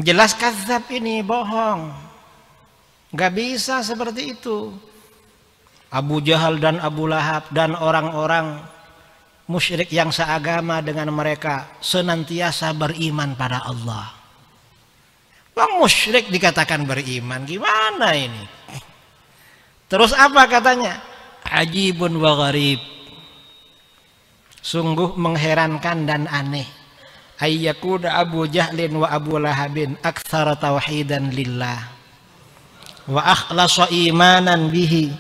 Jelas kadzab ini, bohong. Gak bisa seperti itu. Abu Jahal dan Abu Lahab dan orang-orang musyrik yang seagama dengan mereka senantiasa beriman pada Allah. Bang musyrik dikatakan beriman, gimana ini? Terus apa katanya? Ajibun wa gharib. Sungguh mengherankan dan aneh. Ayyakuna Abu Jahlin wa Abu Lahabin aktsara tauhidan lillah wa akhlasa imanan bihi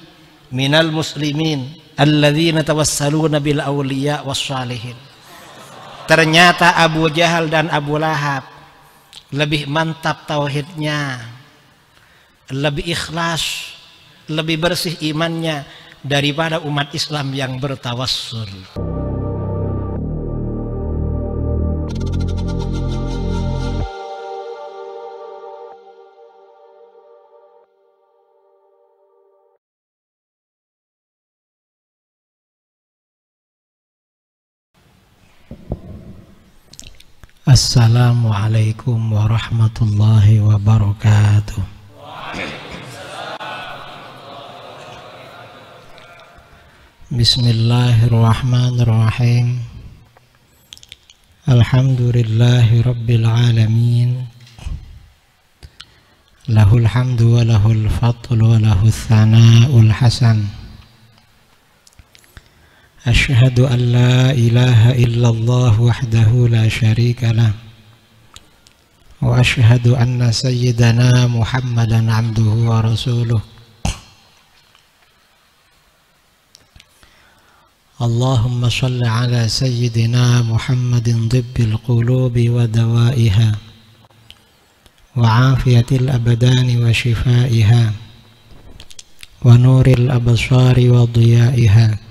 minal muslimin alladzina tawassaluna bil awliya was salihin. Ternyata Abu Jahal dan Abu Lahab lebih mantap tauhidnya, lebih ikhlas, lebih bersih imannya daripada umat Islam yang bertawassul. Assalamualaikum warahmatullahi wabarakatuh. Bismillahirrahmanirrahim. Alhamdulillahi rabbil alamin. Lahul hamdu wa lahul fadlu wa lahul thana'ul hasan. Asyhadu an la ilaha illallah wahdahu la syarika lah. Wa asyhadu anna sayyidana Muhammadan abduhu wa rasuluh. Allahumma salli ala sayyidina Muhammadin tibbil qulubi wa dawaiha wa afiyatil abdani wa shifaiha wa nuril absari wa diyaiha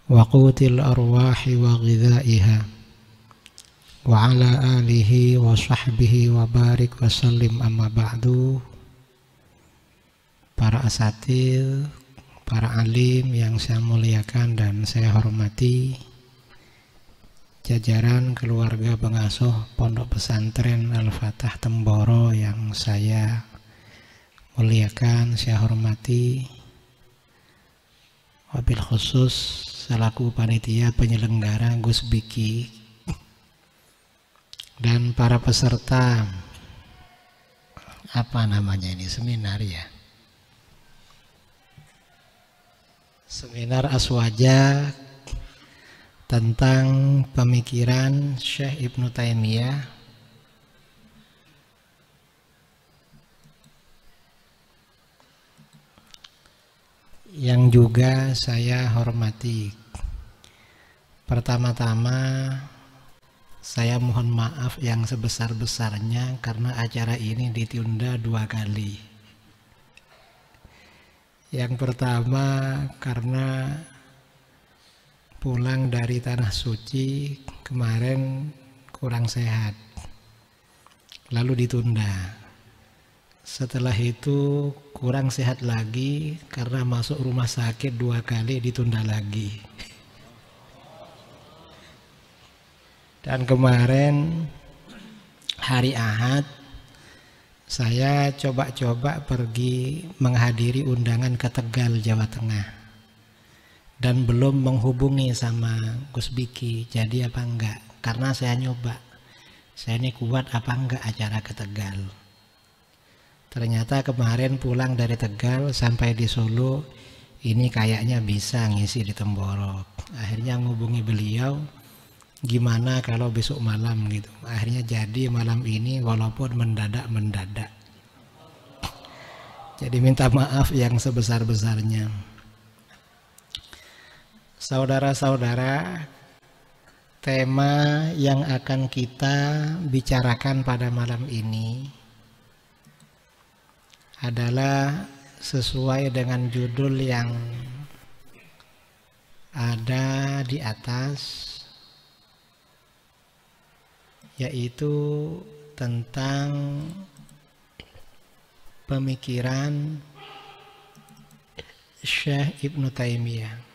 wa qutil arwahi wa ghidhaiha wa ala alihi wa sahbihi wa barik wa sallim, amma ba'du. Para asatidz, para alim yang saya muliakan dan saya hormati, jajaran keluarga pengasuh Pondok Pesantren Al-Fatah Temboro yang saya muliakan, saya hormati, wabil khusus selaku panitia penyelenggara Gus Biki dan para peserta apa namanya ini, seminar ya, seminar Aswaja tentang pemikiran Syekh Ibnu Taimiyah yang juga saya hormati. Pertama-tama saya mohon maaf yang sebesar-besarnya karena acara ini ditunda 2 kali. Yang pertama karena pulang dari Tanah Suci kemarin kurang sehat, lalu ditunda. Setelah itu kurang sehat lagi karena masuk rumah sakit 2 kali, ditunda lagi. Dan kemarin hari Ahad saya coba-coba pergi menghadiri undangan ke Tegal, Jawa Tengah, dan belum menghubungi sama Gus Biki jadi apa enggak, karena saya nyoba saya ini kuat apa enggak acara ke Tegal. Ternyata kemarin pulang dari Tegal sampai di Solo, ini kayaknya bisa ngisi di Temborok. Akhirnya ngubungi beliau, gimana kalau besok malam gitu. Akhirnya jadi malam ini walaupun mendadak. Jadi minta maaf yang sebesar-besarnya. Saudara-saudara, tema yang akan kita bicarakan pada malam ini adalah sesuai dengan judul yang ada di atas, yaitu tentang pemikiran Syekh Ibnu Taimiyah.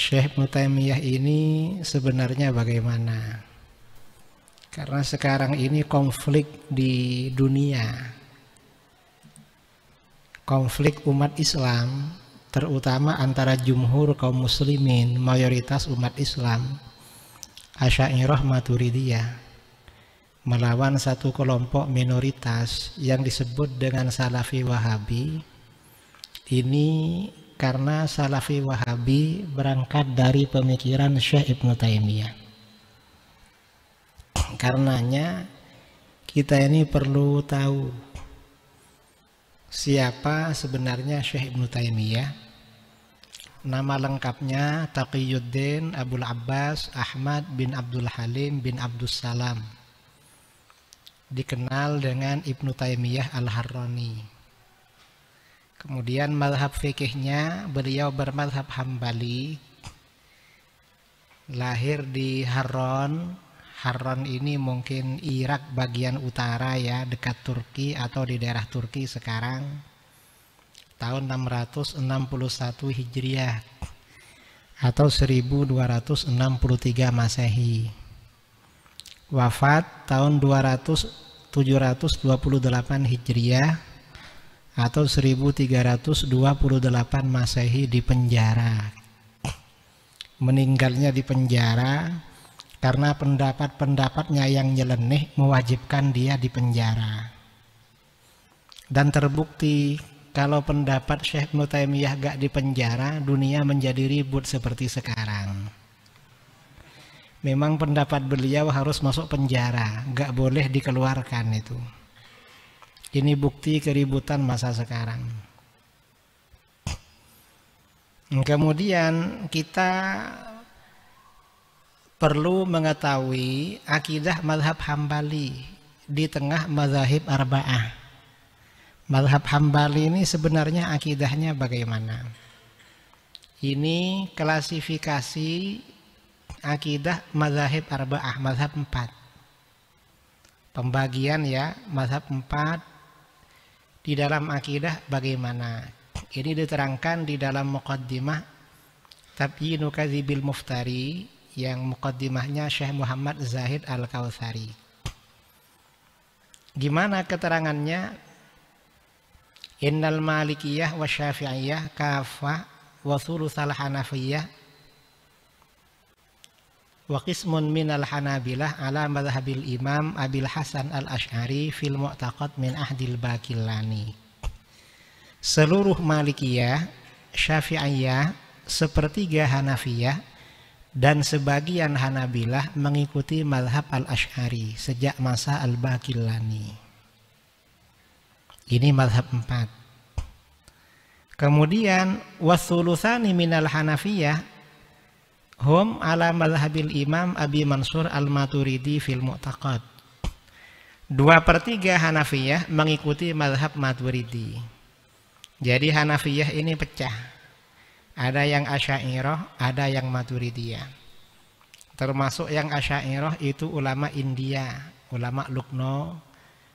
Syekh Ibnu Taimiyah ini sebenarnya bagaimana? Karena sekarang ini konflik di dunia, konflik umat Islam, terutama antara jumhur kaum muslimin, mayoritas umat Islam, Asy'ariyah Maturidiyah, melawan satu kelompok minoritas yang disebut dengan Salafi Wahabi. Ini karena Salafi Wahabi berangkat dari pemikiran Syekh Ibnu Taimiyah. Karenanya kita ini perlu tahu siapa sebenarnya Syekh Ibnu Taimiyah. Nama lengkapnya Taqiyuddin Abul Abbas Ahmad bin Abdul Halim bin Abdus Salam, dikenal dengan Ibnu Taimiyah Al-Harrani. Kemudian mazhab fikihnya, beliau bermazhab Hambali, lahir di Harran. Harran ini mungkin Irak bagian utara ya, dekat Turki atau di daerah Turki sekarang, tahun 661 Hijriah atau 1263 Masehi. Wafat tahun 728 Hijriah atau 1328 Masehi di penjara. Meninggalnya di penjara karena pendapat-pendapatnya yang nyeleneh mewajibkan dia di penjara. Dan terbukti kalau pendapat Syekh Ibnu Taimiyah gak di penjara, dunia menjadi ribut seperti sekarang. Memang pendapat beliau harus masuk penjara, gak boleh dikeluarkan itu. Ini bukti keributan masa sekarang. Kemudian kita perlu mengetahui akidah mazhab Hambali di tengah mazahib arba'ah. Mazhab Hambali ini sebenarnya akidahnya bagaimana? Ini klasifikasi akidah mazahib arba'ah, mazhab 4. Pembagian ya, mazhab 4 di dalam akidah bagaimana? Ini diterangkan di dalam muqaddimah Tabyinu Kadzibil Muftari yang muqaddimahnya Syekh Muhammad Zahid Al-Kautsari. Gimana keterangannya? Innal Malikiyah wa Syafi'iyah kafah wa thulutsal Hanafiyah wa qismun minal Hanabilah ala madhabil Imam Abil Hasan Al-Asy'ari fil Mu'taqad min Ahdil Baqillani. Seluruh Malikiyah, Syafi'iyah, sepertiga Hanafiyah dan sebagian Hanabilah mengikuti madhab Al-Asy'ari sejak masa Al-Baqillani. Ini madhab 4. Kemudian wathulutsani minal Hanafiyah hum ala madhabil Imam Abi Mansur Al-Maturidi fil Mu'taqad. 2/3 Hanafiyah mengikuti madhab Maturidi. Jadi Hanafiyah ini pecah. Ada yang Asy'ariyah, ada yang Maturidiyah. Termasuk yang Asy'ariyah itu ulama India, ulama Lucknow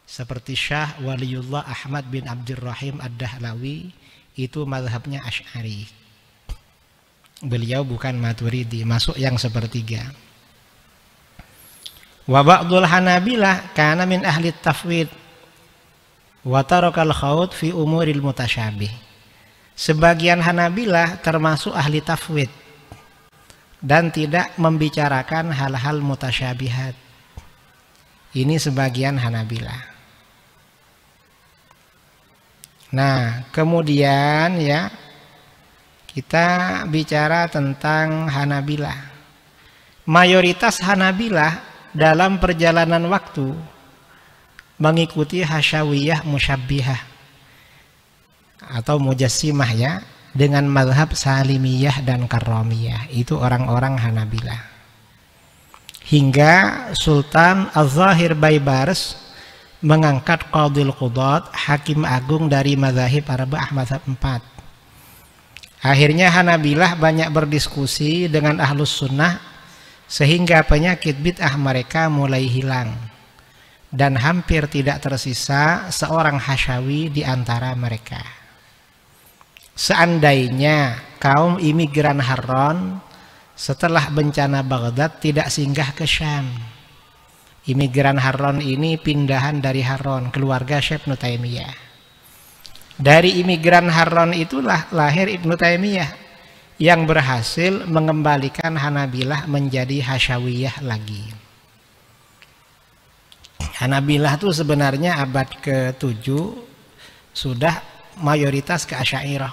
seperti Syah Waliullah Ahmad bin Abdurrahim Ad-Dahlawi, itu madhabnya Asy'ari. Beliau bukan Maturidi, masuk yang sepertiga. Wa ba'dul Hanabilah kana min ahli tafwid wa tarakal khawd fi umuril mutasyabih. Sebagian Hanabilah termasuk ahli tafwid dan tidak membicarakan hal-hal mutasyabihat. Ini sebagian Hanabilah. Nah, kemudian ya, kita bicara tentang Hanabilah. Mayoritas Hanabilah dalam perjalanan waktu mengikuti Hasyawiyah Musyabbihah atau Mujassimah ya, dengan mazhab Salimiyah dan Karramiyah. Itu orang-orang Hanabilah. Hingga Sultan Az-Zahir Baibars mengangkat Qadhil Qudat, hakim agung dari mazhab arba'ah, mazhab 4. Akhirnya Hanabilah banyak berdiskusi dengan Ahlus Sunnah sehingga penyakit bid'ah mereka mulai hilang dan hampir tidak tersisa seorang Hasyawi di antara mereka. Seandainya kaum imigran Harran Setelah bencana Baghdad tidak singgah ke Syam. Imigran Harran ini pindahan dari Harran, keluarga Syekh Ibnu Taimiyah. Dari imigran Harran itulah lahir Ibnu Taimiyah yang berhasil mengembalikan Hanabilah menjadi Hasyawiyah lagi. Hanabilah itu sebenarnya abad ke-7 sudah mayoritas ke Asy'ariyah.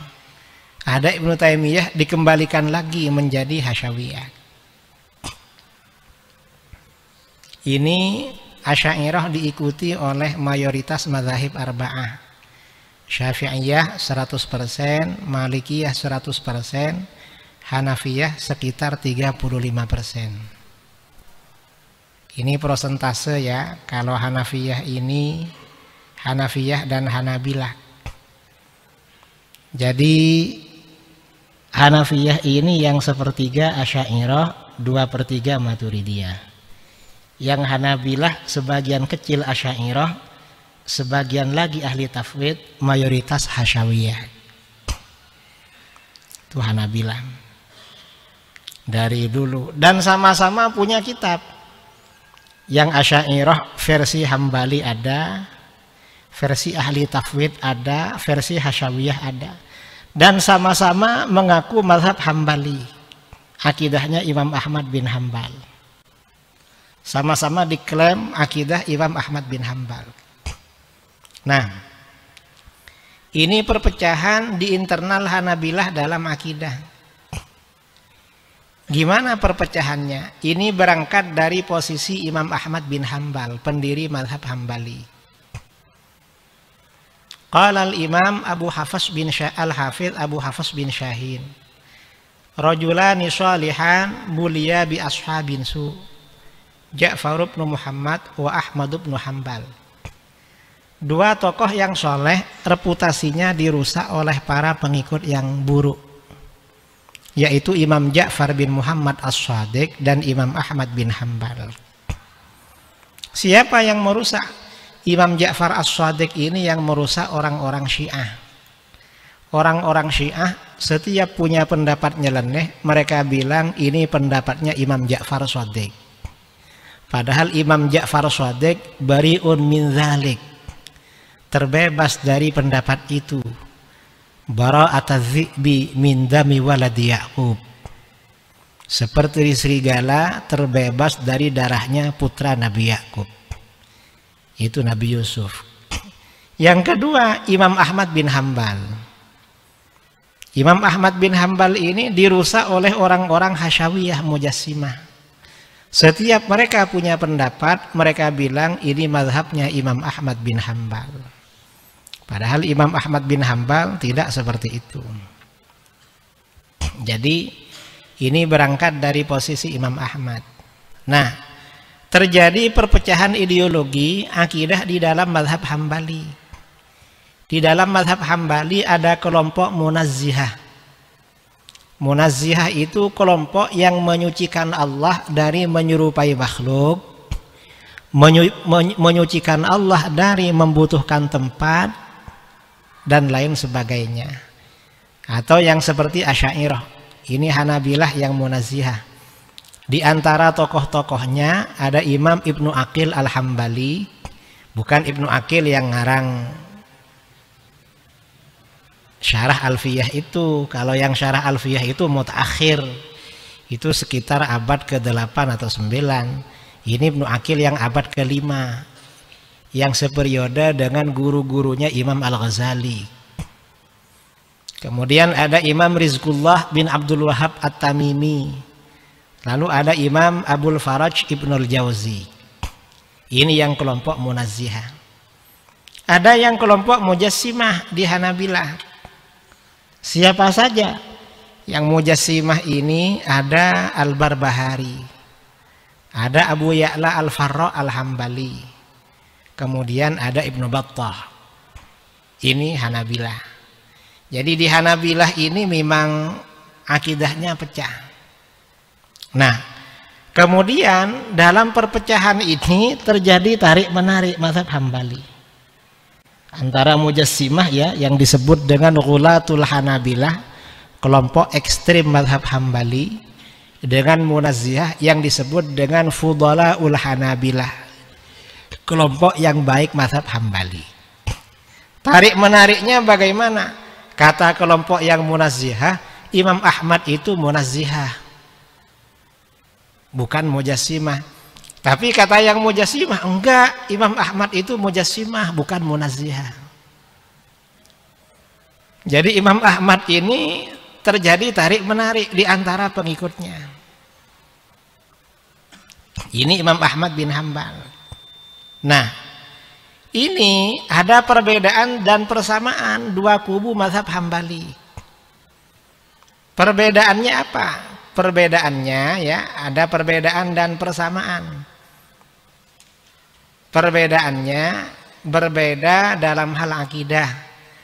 Ada Ibnu Taimiyah dikembalikan lagi menjadi Hasyawiyah. Ini Asy'ariyah diikuti oleh mayoritas mazhab arba'ah. Syafi'iyah 100%, Malikiyah 100%, Hanafiyah sekitar 35%. Ini persentase ya. Kalau Hanafiyah ini Hanafiyah dan Hanabilah. Jadi Hanafiyah ini yang sepertiga Asy'ariyah, 2/3 Maturidiyah. Yang Hanabilah sebagian kecil Asy'ariyah, sebagian lagi ahli tafwid, mayoritas Hasyawiyah. Itu Hanabilah dari dulu, dan sama-sama punya kitab. Yang Asy'ariyah versi Hambali ada, versi ahli tafwid ada, versi Hasyawiyah ada, dan sama-sama mengaku mazhab Hambali, akidahnya Imam Ahmad bin Hambal. Sama-sama diklaim akidah Imam Ahmad bin Hambal. Nah, ini perpecahan di internal Hanabilah dalam akidah. Gimana perpecahannya? Ini berangkat dari posisi Imam Ahmad bin Hambal, pendiri mazhab Hambali. Qala al-Imam Abu Hafs bin Al-Hafidh Abu Hafs bin Syahin, rajulani shalihan mulia bi ashabin su, Ja'far bin Muhammad wa Ahmad bin Hanbal. Dua tokoh yang soleh reputasinya dirusak oleh para pengikut yang buruk, yaitu Imam Ja'far bin Muhammad As-Shadiq dan Imam Ahmad bin Hanbal. Siapa yang merusak? Imam Ja'far As-Shadiq ini yang merusak orang-orang Syiah. Orang-orang Syiah setiap punya pendapat nyeleneh, mereka bilang ini pendapatnya Imam Ja'far As-Shadiq. Padahal Imam Ja'far As-Shadiq bari'un min dzalik, terbebas dari pendapat itu. Bara'atadz-dzi'bi min dami waladi Ya'qub, seperti serigala terbebas dari darahnya putra Nabi Ya'qub, itu Nabi Yusuf. Yang kedua Imam Ahmad bin Hanbal. Imam Ahmad bin Hanbal ini dirusak oleh orang-orang Hasyawiyah Mujassimah. Setiap mereka punya pendapat, mereka bilang ini mazhabnya Imam Ahmad bin Hanbal. Padahal Imam Ahmad bin Hanbal tidak seperti itu. Jadi ini berangkat dari posisi Imam Ahmad. Nah, terjadi perpecahan ideologi akidah di dalam mazhab Hambali. Di dalam mazhab Hambali ada kelompok Munazzihah. Munazzihah itu kelompok yang menyucikan Allah dari menyerupai makhluk, menyucikan Allah dari membutuhkan tempat, dan lain sebagainya. Atau yang seperti Asy'ariyah, ini Hanabilah yang Munazzihah. Di antara tokoh-tokohnya ada Imam Ibnu Aqil Al-Hambali, bukan Ibnu Aqil yang ngarang Syarah Alfiyah itu. Kalau yang Syarah Alfiyah itu mutaakhir, itu sekitar abad ke-8 atau 9. Ini Ibnu Aqil yang abad ke-5, yang seperiode dengan guru-gurunya Imam Al-Ghazali. Kemudian ada Imam Rizqullah bin Abdul Wahhab At-Tamimi. Lalu ada Imam Abul Faraj Ibnul Jauzi. Ini yang kelompok Munazzihah. Ada yang kelompok Mujassimah di Hanabilah. Siapa saja yang Mujassimah ini? Ada Al-Barbahari, ada Abu Ya'la Al-Farra Al-Hambali, kemudian ada Ibnu Battah. Ini Hanabilah. Jadi di Hanabilah ini memang akidahnya pecah. Nah, kemudian dalam perpecahan ini terjadi tarik-menarik mazhab Hambali antara Mujassimah ya, yang disebut dengan Ghulatul Hanabilah, kelompok ekstrim mazhab Hambali, dengan munazzihah yang disebut dengan fudalaul Hanabilah, kelompok yang baik mazhab Hambali. Tarik menariknya bagaimana? Kata kelompok yang munazzihah, Imam Ahmad itu munazzihah, bukan mujassimah. Tapi kata yang mujassimah, enggak, Imam Ahmad itu mujassimah, bukan munazzihah. Jadi Imam Ahmad ini terjadi tarik menarik di antara pengikutnya. Ini Imam Ahmad bin Hambal. Nah, ini ada perbedaan dan persamaan dua kubu mazhab Hambali. Perbedaannya apa? Perbedaannya ya, ada perbedaan dan persamaan. Perbedaannya berbeda dalam hal akidah,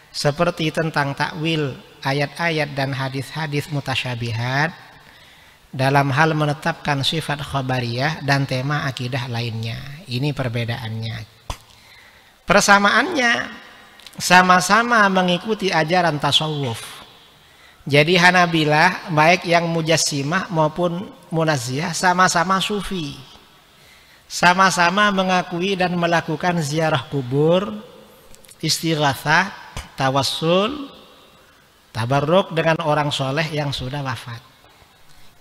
seperti tentang takwil ayat-ayat dan hadis-hadis mutasyabihat, dalam hal menetapkan sifat khabariyah dan tema akidah lainnya. Ini perbedaannya. Persamaannya sama-sama mengikuti ajaran tasawuf. Jadi Hanabilah baik yang mujassimah maupun munazzihah sama-sama sufi, sama-sama mengakui dan melakukan ziarah kubur, istighatsah, tawassul, tabarruk dengan orang soleh yang sudah wafat.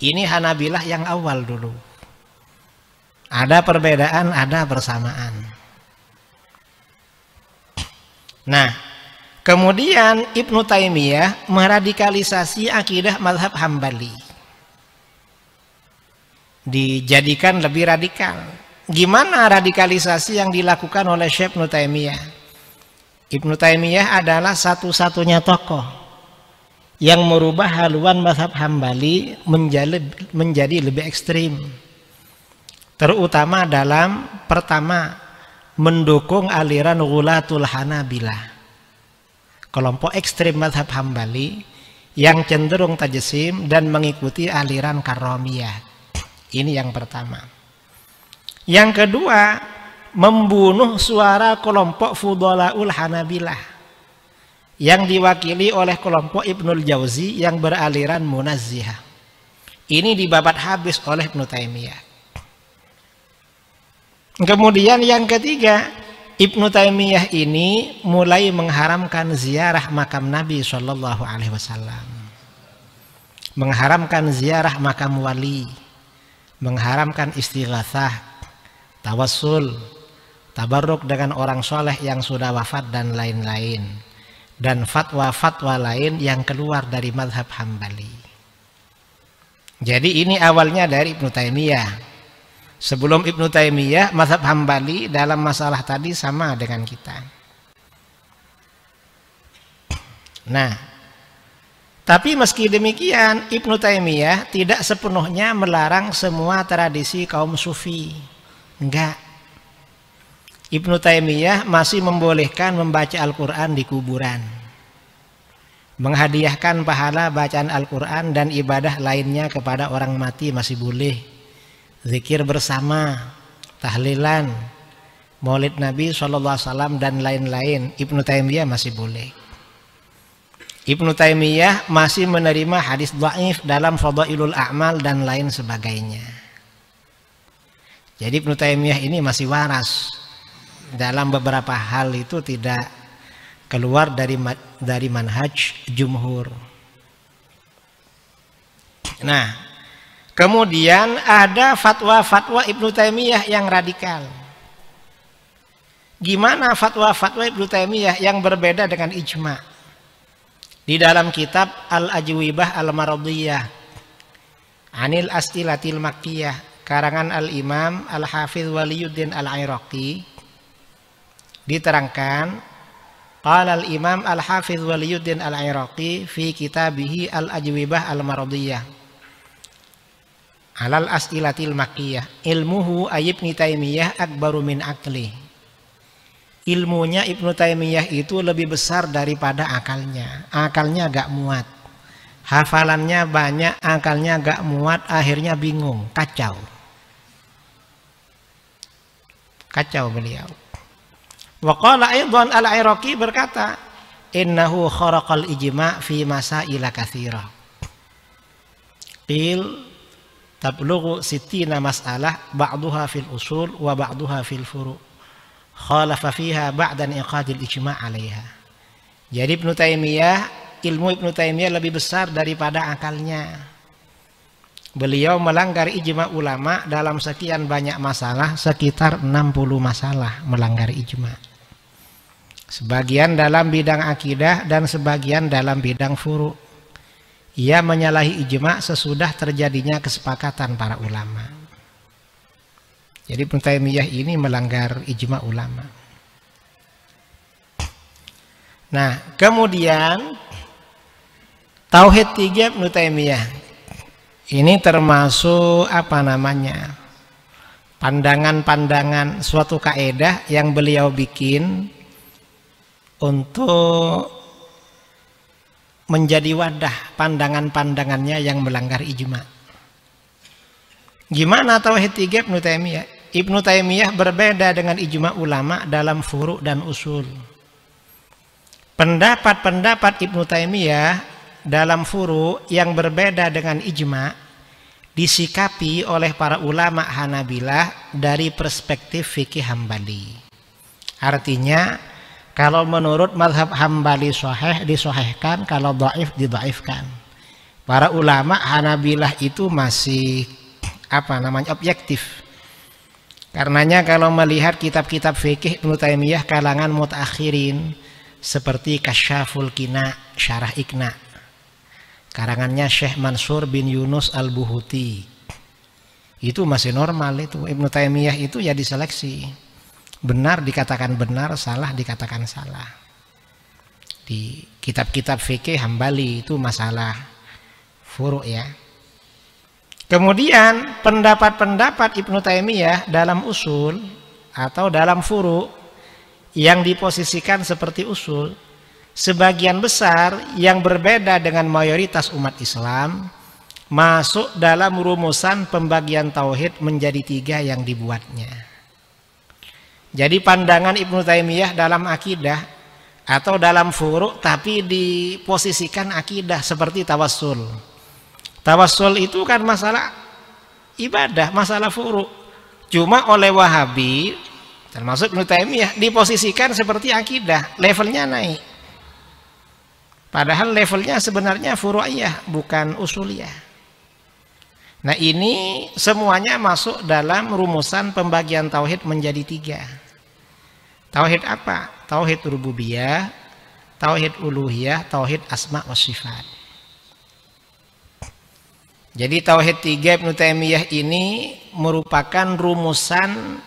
Ini Hanabilah yang awal dulu. Ada perbedaan, ada persamaan. Nah, kemudian Ibnu Taimiyah meradikalisasi akidah mazhab Hambali, dijadikan lebih radikal. Gimana radikalisasi yang dilakukan oleh Syekh Ibnu Taimiyah? Ibnu Taimiyah adalah satu-satunya tokoh yang merubah haluan mazhab Hambali menjadi lebih ekstrim, terutama dalam pertama mendukung aliran Ghulatul Hanabilah, kelompok ekstrim mazhab Hambali yang cenderung tajsim dan mengikuti aliran Karramiyah. Ini yang pertama. Yang kedua, membunuh suara kelompok Fudalaul Hanabilah yang diwakili oleh kelompok Ibnul Jauzi yang beraliran munazzihah. Ini dibabat habis oleh Ibnu Taimiyah. Kemudian yang ketiga, Ibnu Taimiyah ini mulai mengharamkan ziarah makam Nabi Shallallahu Alaihi Wasallam, mengharamkan ziarah makam wali, mengharamkan istighatsah, tawassul, tabarruk dengan orang soleh yang sudah wafat dan lain-lain, dan fatwa-fatwa lain yang keluar dari mazhab Hambali. Jadi ini awalnya dari Ibnu Taimiyah. Sebelum Ibnu Taimiyah, mazhab Hambali dalam masalah tadi sama dengan kita. Nah, tapi meski demikian Ibnu Taimiyah tidak sepenuhnya melarang semua tradisi kaum sufi. Enggak. Ibnu Taimiyah masih membolehkan membaca Al-Quran di kuburan, menghadiahkan pahala bacaan Al-Quran dan ibadah lainnya kepada orang mati masih boleh. Zikir bersama, tahlilan, maulid Nabi SAW dan lain-lain, Ibnu Taimiyah masih boleh. Ibnu Taimiyah masih menerima hadis dhaif dalam Fadailul A'mal dan lain sebagainya. Jadi Ibnu Taimiyah ini masih waras. Dalam beberapa hal itu tidak keluar dari manhaj jumhur. Nah, kemudian ada fatwa-fatwa Ibnu Taimiyah yang radikal. Gimana fatwa-fatwa Ibnu Taimiyah yang berbeda dengan ijma'? Di dalam kitab Al-Ajwibah Al-Maradiyah Anil As'ilatil Makkiyah karangan Al-Imam Al-Hafidh Waliyuddin Al-Iraqi diterangkan, qala Al-Imam Al-Hafidh Waliyuddin Al-Iraqi fi kitabihi Al-Ajwibah Al-Maradiyah Alal As'ilatil Makkiyah ilmuhu Ibnu Taimiyah akbaru min akli. Ilmunya Ibnu Taimiyah itu lebih besar daripada akalnya. Akalnya gak muat, hafalannya banyak, akalnya gak muat, akhirnya bingung, kacau beliau. Wa qala aidan Al-Iraqi berkata, innahu kharaqal ijma' fi masaila katsira. tablughu sittina mas'alah ba'duha fil usul wa ba'duha fil furu'. Khalafa fiha ba'da inqadil ijma' 'alaiha. Jadi ilmu Ibnu Taimiyah lebih besar daripada akalnya. Beliau melanggar ijma ulama dalam sekian banyak masalah, sekitar 60 masalah melanggar ijma. Sebagian dalam bidang akidah dan sebagian dalam bidang furu'. Ia menyalahi ijma sesudah terjadinya kesepakatan para ulama. Jadi Ibnu Taimiyah ini melanggar ijma ulama. Nah, kemudian tauhid 3 Ibnu Taimiyah ini termasuk pandangan-pandangan suatu kaidah yang beliau bikin untuk menjadi wadah pandangan-pandangannya yang melanggar ijma. Gimana tauhid 3 Ibnu Taimiyah? Ibnu Taimiyah berbeda dengan ijma ulama dalam furu' dan usul. Pendapat-pendapat Ibnu Taimiyah dalam furu' yang berbeda dengan ijma disikapi oleh para ulama Hanabilah dari perspektif fikih Hambali. Artinya kalau menurut mazhab Hambali sahih disahihkan, kalau dhaif didhaifkan. Para ulama Hanabilah itu masih objektif. Karenanya kalau melihat kitab-kitab fikih Ibnu Taimiyah kalangan mutaakhirin seperti Kasyaful Qina, Syarah Iqna, karangannya Syekh Mansur bin Yunus Al-Buhuti, itu masih normal. Itu Ibnu Taimiyah itu ya diseleksi, benar dikatakan benar, salah dikatakan salah. Di kitab-kitab fikih Hambali itu masalah furu' ya. Kemudian pendapat-pendapat Ibnu Taimiyah dalam usul atau dalam furu' yang diposisikan seperti usul, sebagian besar yang berbeda dengan mayoritas umat Islam masuk dalam rumusan pembagian tauhid menjadi 3 yang dibuatnya. Jadi pandangan Ibnu Taimiyah dalam akidah atau dalam furu' tapi diposisikan akidah seperti tawassul. Tawassul itu kan masalah ibadah, masalah furu'. Cuma oleh Wahabi termasuk Ibnu Taimiyah diposisikan seperti akidah, levelnya naik. Padahal levelnya sebenarnya furu'iyah, bukan usuliyah. Nah ini semuanya masuk dalam rumusan pembagian tauhid menjadi 3. Tauhid apa? Tauhid rububiyah, tauhid uluhiyah, tauhid asma wa sifat. Jadi tauhid 3 Ibnu Taimiyah ini merupakan rumusan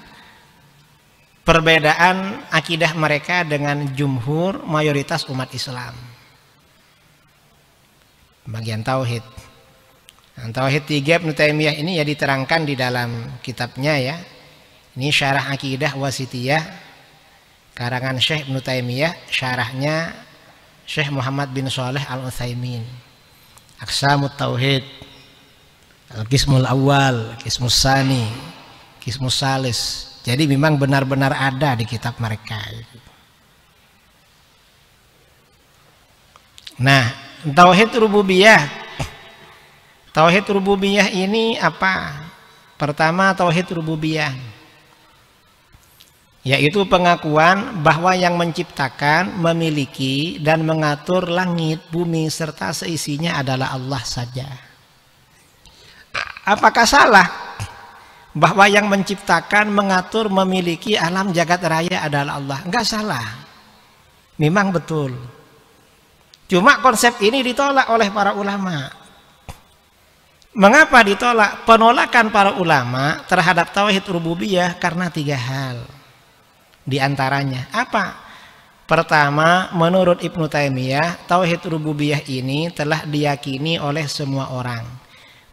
perbedaan akidah mereka dengan jumhur mayoritas umat Islam. Bagian tauhid. Nah, tauhid 3 Ibnu Taimiyah ini ya diterangkan di dalam kitabnya ya. Ini Syarah Aqidah Wasithiyah karangan Syekh Ibnu Taimiyah, syarahnya Syekh Muhammad bin Shalih Al-Utsaimin. Aqsamut Tauhid, Al-Qismul Awal, Qismus Tsani, Qismus Tsalis. Jadi memang benar-benar ada di kitab mereka. Nah, tauhid rububiyah. Tauhid rububiyah ini apa? Pertama, tauhid rububiyah yaitu pengakuan bahwa yang menciptakan, memiliki dan mengatur langit, bumi serta seisinya adalah Allah saja. Apakah salah bahwa yang menciptakan, mengatur, memiliki alam jagat raya adalah Allah? Enggak salah, memang betul. Cuma konsep ini ditolak oleh para ulama. Mengapa ditolak? Penolakan para ulama terhadap tauhid rububiyah karena 3 hal. Di antaranya apa? Pertama, menurut Ibnu Taimiyah, tauhid rububiyah ini telah diyakini oleh semua orang,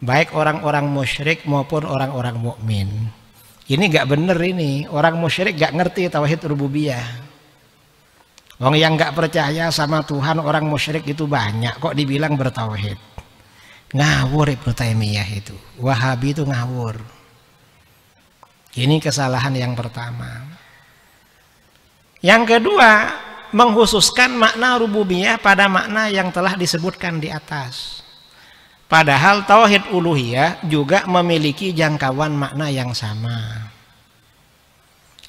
baik orang-orang musyrik maupun orang-orang mukmin. Ini gak bener ini. Orang musyrik gak ngerti tauhid rububiyah. Wong yang gak percaya sama Tuhan, orang musyrik itu banyak, kok dibilang bertauhid? Ngawur Ibnu Taimiyah itu. Wahabi itu ngawur. Ini kesalahan yang pertama. Yang kedua, mengkhususkan makna rububiyah pada makna yang telah disebutkan di atas. Padahal tauhid uluhiyah juga memiliki jangkauan makna yang sama.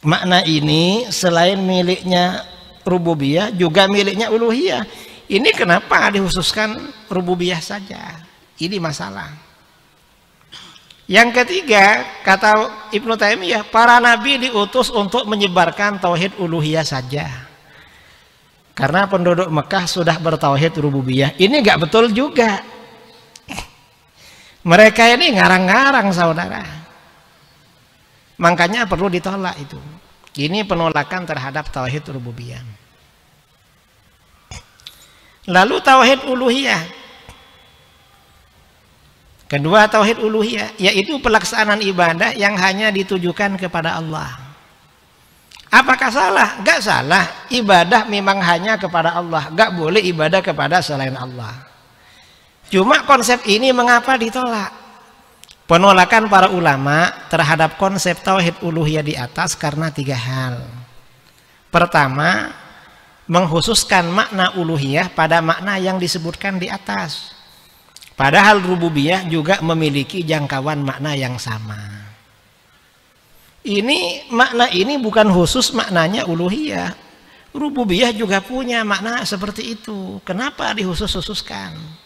Makna ini selain miliknya rububiyah juga miliknya uluhiyah. Ini kenapa dikhususkan rububiyah saja? Ini masalah. Yang ketiga, kata Ibnu Taimiyah, para nabi diutus untuk menyebarkan tauhid uluhiyah saja. Karena penduduk Mekah sudah bertauhid rububiyah. Ini enggak betul juga. Mereka ini ngarang-ngarang, saudara. Makanya perlu ditolak itu. Ini penolakan terhadap tauhid rububiyah. Lalu tauhid uluhiyah. Kedua, tauhid uluhiyah yaitu pelaksanaan ibadah yang hanya ditujukan kepada Allah. Apakah salah? Enggak salah. Ibadah memang hanya kepada Allah. Enggak boleh ibadah kepada selain Allah. Cuma konsep ini mengapa ditolak? Penolakan para ulama terhadap konsep tauhid uluhiyah di atas karena 3 hal. Pertama, mengkhususkan makna uluhiyah pada makna yang disebutkan di atas. Padahal rububiyah juga memiliki jangkauan makna yang sama. Ini makna ini bukan khusus maknanya uluhiyah. Rububiyah juga punya makna seperti itu. Kenapa dikhusus-khususkan?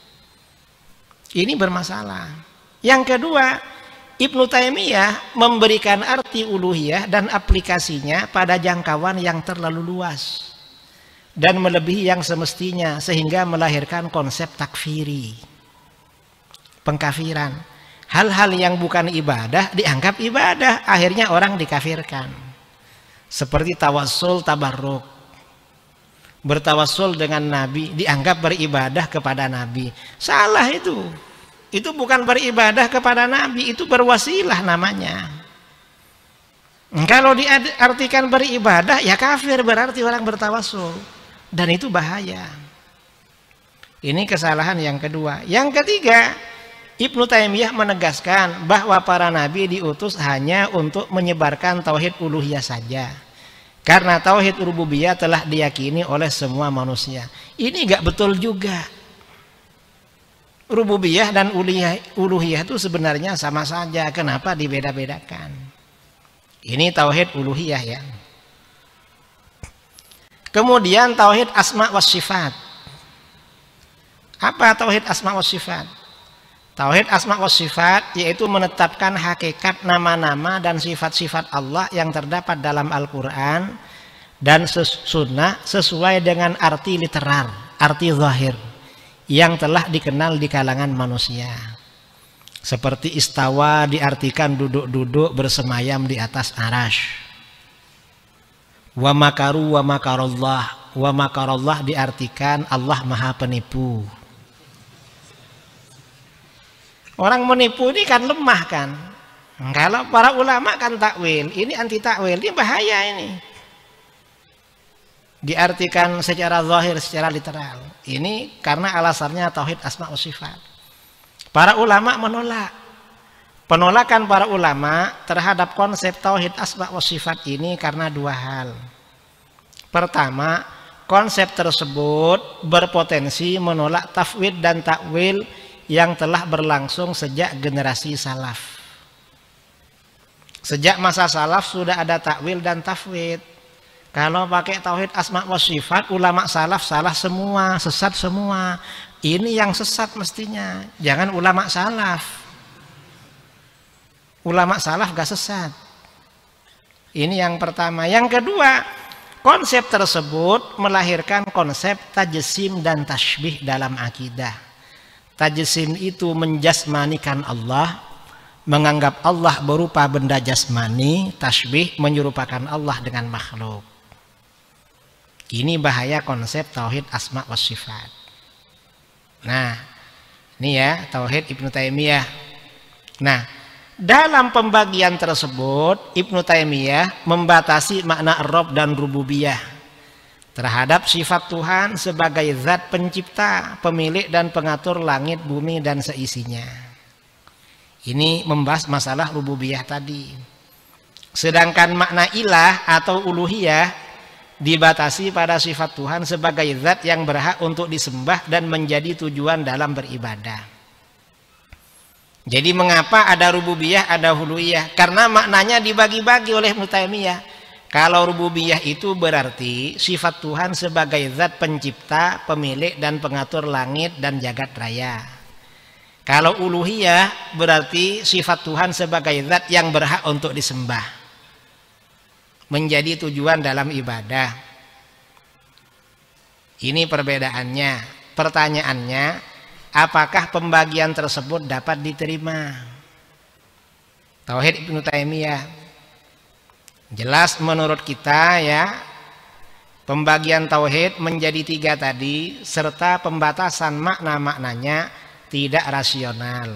Ini bermasalah. Yang kedua, Ibnu Taimiyah memberikan arti uluhiyah dan aplikasinya pada jangkauan yang terlalu luas dan melebihi yang semestinya sehingga melahirkan konsep takfiri, pengkafiran. Hal-hal yang bukan ibadah dianggap ibadah, akhirnya orang dikafirkan. Seperti tawassul tabarruk, bertawassul dengan Nabi dianggap beribadah kepada Nabi. Salah itu. Itu bukan beribadah kepada Nabi, itu berwasilah namanya. Kalau diartikan beribadah, ya kafir, berarti orang bertawassul. Dan itu bahaya. Ini kesalahan yang kedua. Yang ketiga, Ibnu Taimiyah menegaskan bahwa para nabi diutus hanya untuk menyebarkan tauhid uluhiyah saja. Karena tauhid rububiyah telah diyakini oleh semua manusia. Ini enggak betul juga. Rububiyah dan uluhiyah itu sebenarnya sama saja. Kenapa dibeda-bedakan? Ini tauhid uluhiyah ya. Kemudian tauhid asma wa sifat. Apa tauhid asma wa sifat? Tauhid asma wa sifat yaitu menetapkan hakikat nama-nama dan sifat-sifat Allah yang terdapat dalam Al-Quran dan sunnah sesuai dengan arti literal, arti zahir yang telah dikenal di kalangan manusia. Seperti istawa diartikan duduk-duduk bersemayam di atas arasy. Wa makaru wa makarallah. Wa makarallah diartikan Allah maha penipu. Orang menipu ini kan lemah kan. Kalau para ulama kan takwil, ini anti takwil, ini bahaya ini. Diartikan secara zahir, secara literal. Ini karena alasannya tauhid asma wa sifat. Para ulama menolak. Penolakan para ulama terhadap konsep tauhid asma wa sifat ini karena 2 hal. Pertama, konsep tersebut berpotensi menolak tafwid dan takwil yang telah berlangsung sejak generasi salaf. Sejak masa salaf sudah ada takwil dan tafwid. Kalau pakai tauhid asma wa sifat, ulama salaf salah semua, sesat semua. Ini yang sesat mestinya, jangan ulama salaf. Ulama salaf gak sesat. Ini yang pertama. Yang kedua, konsep tersebut melahirkan konsep tajsim dan tashbih dalam akidah. Tajsim itu menjasmanikan Allah, menganggap Allah berupa benda jasmani. Tashbih menyerupakan Allah dengan makhluk. Ini bahaya konsep tauhid asma wa sifat. Nah, ini ya tauhid Ibnu Taimiyah. Nah, dalam pembagian tersebut Ibnu Taimiyah membatasi makna Rabb dan rububiyah terhadap sifat Tuhan sebagai zat pencipta, pemilik dan pengatur langit, bumi dan seisinya. Ini membahas masalah rububiyah tadi. Sedangkan makna ilah atau uluhiyah dibatasi pada sifat Tuhan sebagai zat yang berhak untuk disembah dan menjadi tujuan dalam beribadah. Jadi mengapa ada rububiyah, ada uluhiyah? Karena maknanya dibagi-bagi oleh Ibnu Taimiyah. Kalau rububiyah itu berarti sifat Tuhan sebagai zat pencipta, pemilik dan pengatur langit dan jagat raya. Kalau uluhiyah berarti sifat Tuhan sebagai zat yang berhak untuk disembah, menjadi tujuan dalam ibadah. Ini perbedaannya. Pertanyaannya, apakah pembagian tersebut dapat diterima? Tauhid Ibnu Taimiyah. Jelas menurut kita ya, pembagian tauhid menjadi 3 tadi serta pembatasan makna-maknanya tidak rasional,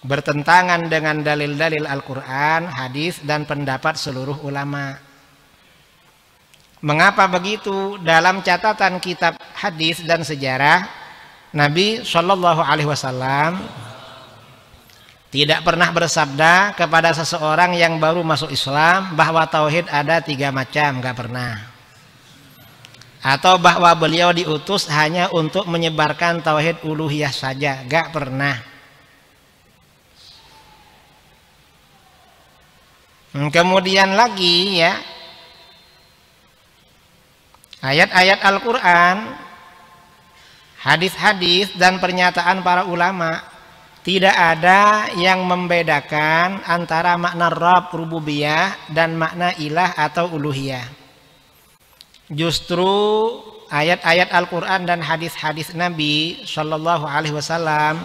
bertentangan dengan dalil-dalil Al-Quran, hadis dan pendapat seluruh ulama. Mengapa begitu? Dalam catatan kitab hadis dan sejarah, Nabi Shallallahu Alaihi Wasallam tidak pernah bersabda kepada seseorang yang baru masuk Islam bahwa tauhid ada 3 macam, nggak pernah. Atau bahwa beliau diutus hanya untuk menyebarkan tauhid uluhiyah saja, nggak pernah. Kemudian lagi ya, ayat-ayat Al-Quran, hadis-hadis dan pernyataan para ulama tidak ada yang membedakan antara makna Rabb rububiyah dan makna ilah atau uluhiyah. Justru ayat-ayat Al-Quran dan hadis-hadis Nabi Shallallahu Alaihi Wasallam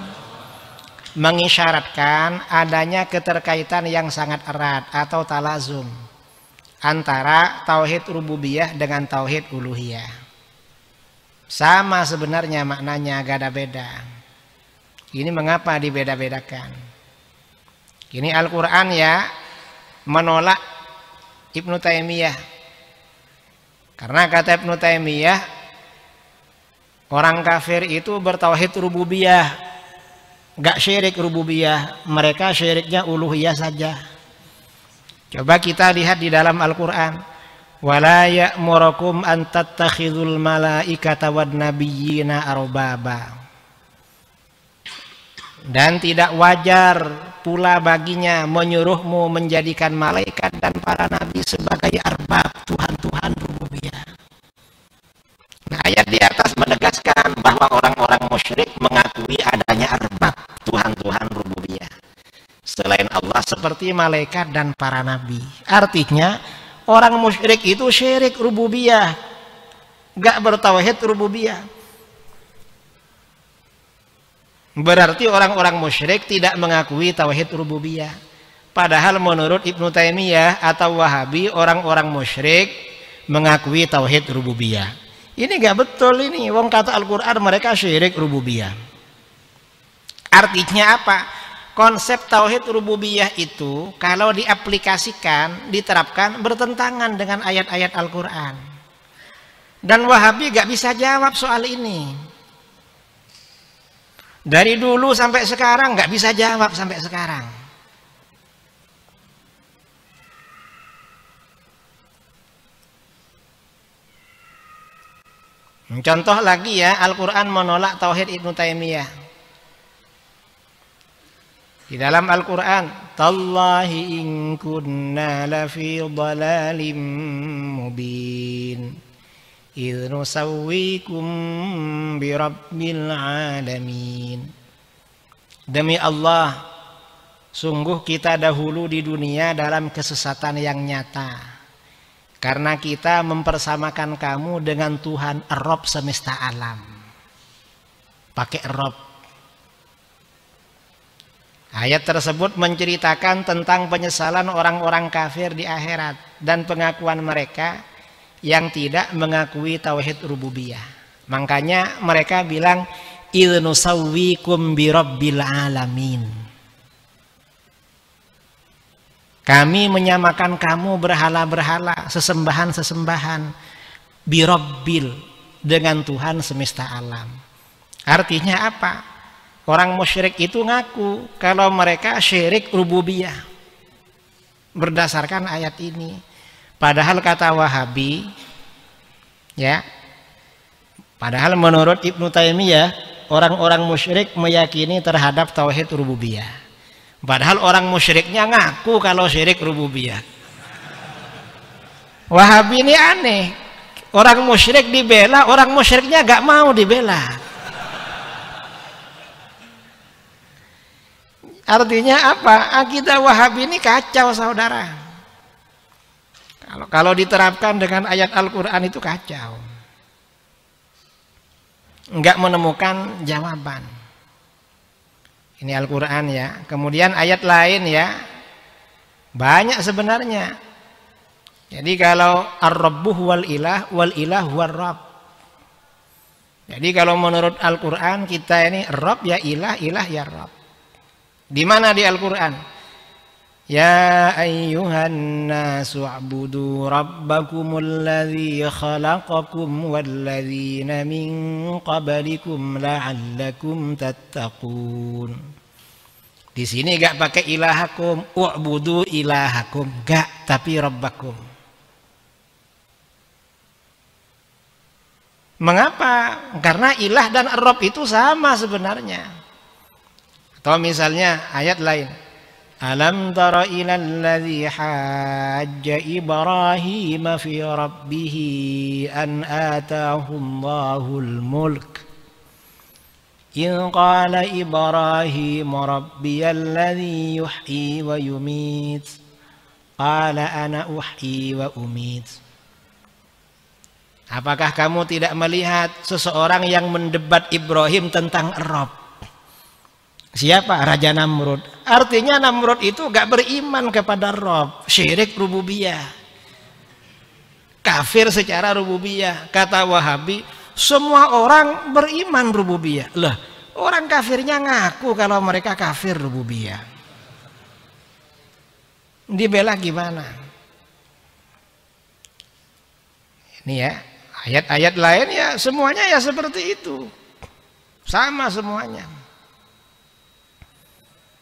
mengisyaratkan adanya keterkaitan yang sangat erat atau talazum antara tauhid rububiyah dengan tauhid uluhiyah. Sama sebenarnya maknanya, gak ada beda. Ini mengapa dibeda-bedakan? Ini Al-Quran ya menolak Ibnu Taimiyah. Karena kata Ibnu Taimiyah, orang kafir itu bertauhid rububiyah, gak syirik rububiyah, mereka syiriknya uluhiyah saja. Coba kita lihat di dalam Al-Quran, wala ya'murukum an tattakhidul malaikata wan nabiyyina arbaba. Dan tidak wajar pula baginya menyuruhmu menjadikan malaikat dan para nabi sebagai arbab, Tuhan-Tuhan rububiyah. Nah, ayat di atas menegaskan bahwa orang-orang musyrik mengakui adanya arbab, Tuhan-Tuhan rububiyah selain Allah seperti malaikat dan para nabi. Artinya orang musyrik itu syirik rububiyah, gak bertauhid rububiyah. Berarti orang-orang musyrik tidak mengakui tauhid rububiyah. Padahal menurut Ibnu Taimiyah atau Wahabi, orang-orang musyrik mengakui tauhid rububiyah. Ini gak betul ini. Wong kata Al-Quran mereka syirik rububiyah. Artinya apa? Konsep tauhid rububiyah itu kalau diaplikasikan, diterapkan bertentangan dengan ayat-ayat Al-Quran. Dan Wahabi gak bisa jawab soal ini. Dari dulu sampai sekarang nggak bisa jawab sampai sekarang. Contoh lagi ya, Al-Quran menolak tauhid Ibnu Taimiyah. Di dalam Al-Quran, tallahi in kunna lafi dhalalim mubin idh nusawwikum birabbil alamin. Demi Allah, sungguh kita dahulu di dunia dalam kesesatan yang nyata, karena kita mempersamakan kamu dengan Tuhan Rabb semesta alam. Pakai Rabb. Ayat tersebut menceritakan tentang penyesalan orang-orang kafir di akhirat dan pengakuan mereka yang tidak mengakui tauhid rububiyah. Makanya mereka bilang idh nusawwikum birabbil alamin. Kami menyamakan kamu berhala-berhala, sesembahan-sesembahan, birabbil, dengan Tuhan semesta alam. Artinya apa? Orang musyrik itu ngaku kalau mereka syirik rububiyah berdasarkan ayat ini. Padahal kata Wahabi, ya, padahal menurut Ibnu Taimiyah orang-orang musyrik meyakini terhadap tauhid rububiyah. Padahal orang musyriknya ngaku kalau syirik rububiyah. Wahabi ini aneh. Orang musyrik dibela, orang musyriknya gak mau dibela. Artinya apa? Akidah Wahabi ini kacau, saudara. Kalau diterapkan dengan ayat Al-Quran itu kacau. Enggak menemukan jawaban. Ini Al-Quran ya. Kemudian ayat lain ya. Banyak sebenarnya. Jadi kalau ar-rabbuh wal ilah huwar rabb. Jadi kalau menurut Al-Quran kita ini rabb ya ilah, ilah ya rabb. Di mana di Al-Quran? Ya ayyuhan nasu a'budu rabbakumul ladzi khalaqakum walladzina min qablikum la'allakum tattaqun. Di sini gak pakai ilahakum, u'budu ilahakum, gak, tapi rabbakum. Mengapa? Karena ilah dan rabb itu sama sebenarnya. Atau misalnya ayat lain. Alam tara ilal ladzi hajja Ibrahim fi rabbih an ataahu Allahul mulk. In qala Ibrahim rabbiyal ladzi yuhyi wa yumit. Qala ana uhyi wa umit. Apakah kamu tidak melihat seseorang yang mendebat Ibrahim tentang Rabb? Siapa? Raja Namrud. Artinya Namrud itu gak beriman kepada Rabb, syirik rububiyah, kafir secara rububiyah. Kata Wahabi, semua orang beriman rububiyah. Lah, orang kafirnya ngaku kalau mereka kafir rububiyah. Dibela gimana? Ini ya, ayat-ayat lain ya semuanya ya seperti itu. Sama semuanya.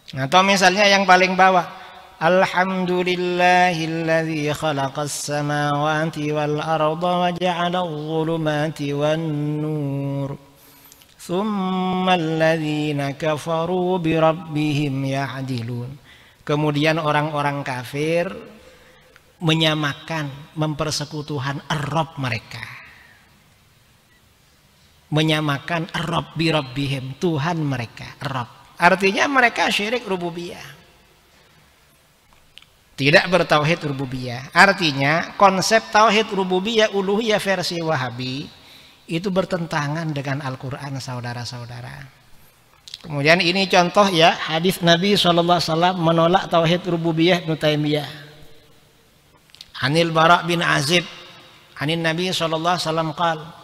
Atau misalnya yang paling bawah, alhamdulillahilladzi khalaqas samawati wal arda wa ja'ala adh-dhulumati wan nur thumma alladzina kafaru bi rabbihim ya'dilun. Kemudian orang-orang kafir menyamakan, mempersekutukan Rabb mereka, menyamakan Rabb bi rabbihim, Tuhan mereka, Rabb. Artinya mereka syirik rububiyah, tidak bertauhid rububiyah. Artinya konsep tauhid rububiyah uluhiyah versi Wahabi itu bertentangan dengan Al-Quran, saudara-saudara. Kemudian ini contoh ya, hadis Nabi SAW menolak tauhid rububiyah Ibnu Taimiyah. Anil Bara' bin Azib anin Nabi SAW qala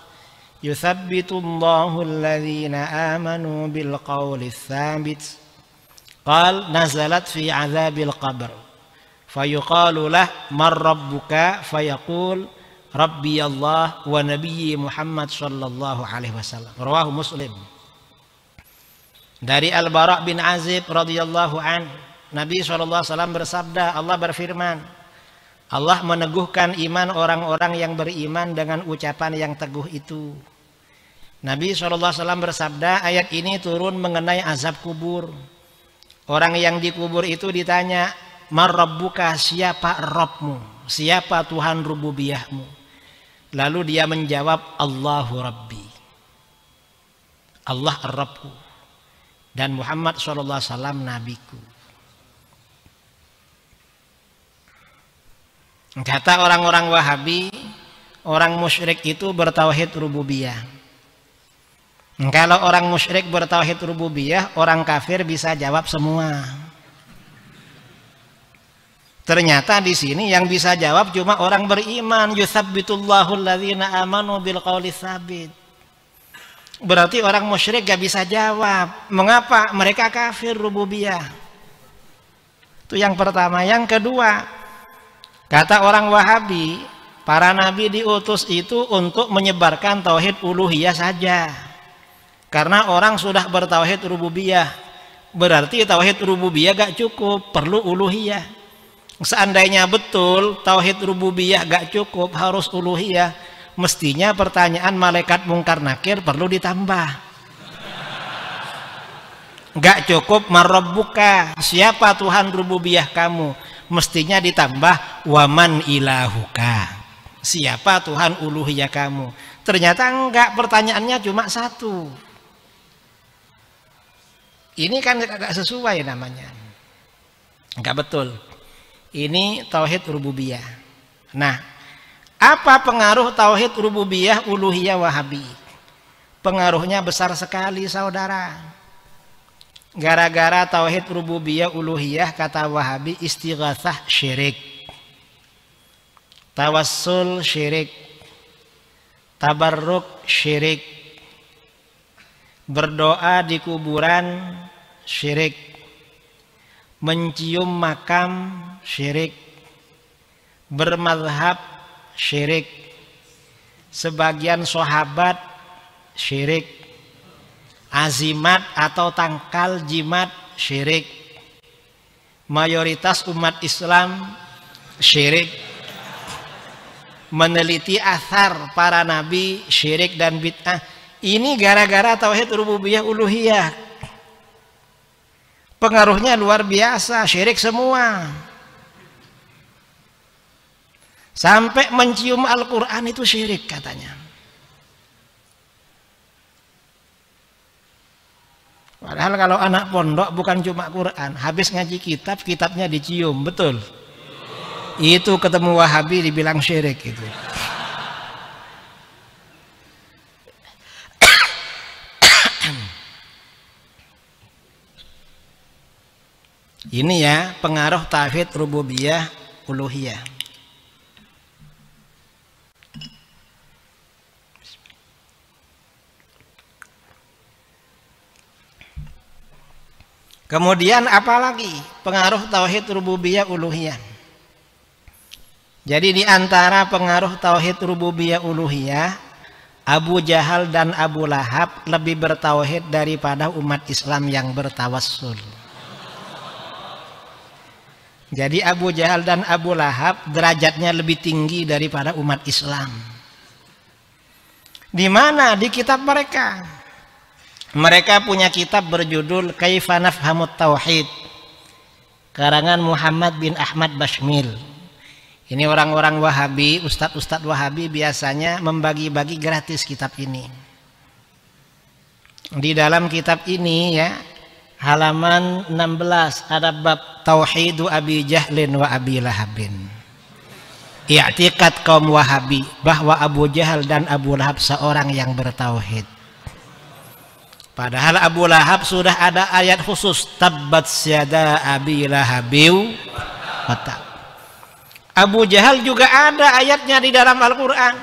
yuthabbitu Allahu alladhina amanu bil qawli tsabit. Qal nazalat fi adzabil qabr. Fayuqalu lah man rabbuka fayaqul rabbi Allah wa nabiyyi Muhammad sallallahu alaihi wasallam. Rawahu Muslim. Dari Al-Bara' bin Azib radhiyallahu an, Nabi SAW bersabda, Allah berfirman, Allah meneguhkan iman orang-orang yang beriman dengan ucapan yang teguh itu. Nabi SAW bersabda, ayat ini turun mengenai azab kubur. Orang yang dikubur itu ditanya, man rabbuka, siapa Rabbmu, siapa Tuhan rububiyahmu? Lalu dia menjawab, Allahu Rabbi, Allah Rabbku, dan Muhammad SAW nabiku. Kata orang-orang Wahabi, orang musyrik itu bertauhid rububiyah. Kalau orang musyrik bertauhid rububiyah, orang kafir bisa jawab semua. Ternyata di sini yang bisa jawab cuma orang beriman. Yutsabbitullahu alladzina amanu bil qawli tsabit. Berarti orang musyrik gak bisa jawab. Mengapa? Mereka kafir rububiyah. Itu yang pertama. Yang kedua, kata orang Wahabi, para nabi diutus itu untuk menyebarkan tauhid uluhiyah saja. Karena orang sudah bertauhid rububiyah, berarti tauhid rububiyah gak cukup, perlu uluhiyah. Seandainya betul tauhid rububiyah gak cukup, harus uluhiyah, mestinya pertanyaan malaikat mungkar nakir perlu ditambah. Nggak cukup marabbuka, siapa Tuhan rububiyah kamu, mestinya ditambah waman ilahuka, siapa Tuhan uluhiyah kamu. Ternyata enggak, pertanyaannya cuma satu. Ini kan enggak sesuai namanya, enggak betul. Ini tauhid rububiyah. Nah, apa pengaruh tauhid rububiyah uluhiyah Wahabi? Pengaruhnya besar sekali saudara. Gara-gara tauhid rububiyah uluhiyah, kata Wahabi, istighatsah syirik, tawassul syirik, tabarruk syirik, berdoa di kuburan syirik, mencium makam syirik, bermadhab syirik, sebagian sahabat syirik, azimat atau tangkal jimat syirik, mayoritas umat Islam syirik, meneliti athar para nabi syirik dan bid'ah. Ini gara-gara tauhid rububiyah uluhiyah. Pengaruhnya luar biasa, syirik semua. Sampai mencium Al-Quran itu syirik katanya. Padahal kalau anak pondok bukan cuma Quran, habis ngaji kitab, kitabnya dicium, betul? Itu ketemu Wahabi dibilang syirik itu. Ini ya pengaruh tauhid rububiyah uluhiyah. Kemudian apalagi pengaruh tauhid rububiyah uluhiyah? Jadi di antara pengaruh tauhid rububiyah uluhiyah, Abu Jahal dan Abu Lahab lebih bertauhid daripada umat Islam yang bertawassul. Jadi Abu Jahal dan Abu Lahab derajatnya lebih tinggi daripada umat Islam. Di mana? Di kitab mereka. Mereka punya kitab berjudul Kaifa Nafhamut Tauhid, karangan Muhammad bin Ahmad Bashmil. Ini orang-orang Wahabi, ustadz-ustadz Wahabi biasanya membagi-bagi gratis kitab ini. Di dalam kitab ini ya, halaman 16 ada bab Tauhidu Abi Jahlin wa Abi Lahabin. I'tiqad kaum Wahabi bahwa Abu Jahal dan Abu Lahab seorang yang bertauhid. Padahal Abu Lahab sudah ada ayat khusus, tabbat syada Abi Lahabiw wa tab. Abu Jahal juga ada ayatnya di dalam Al-Quran.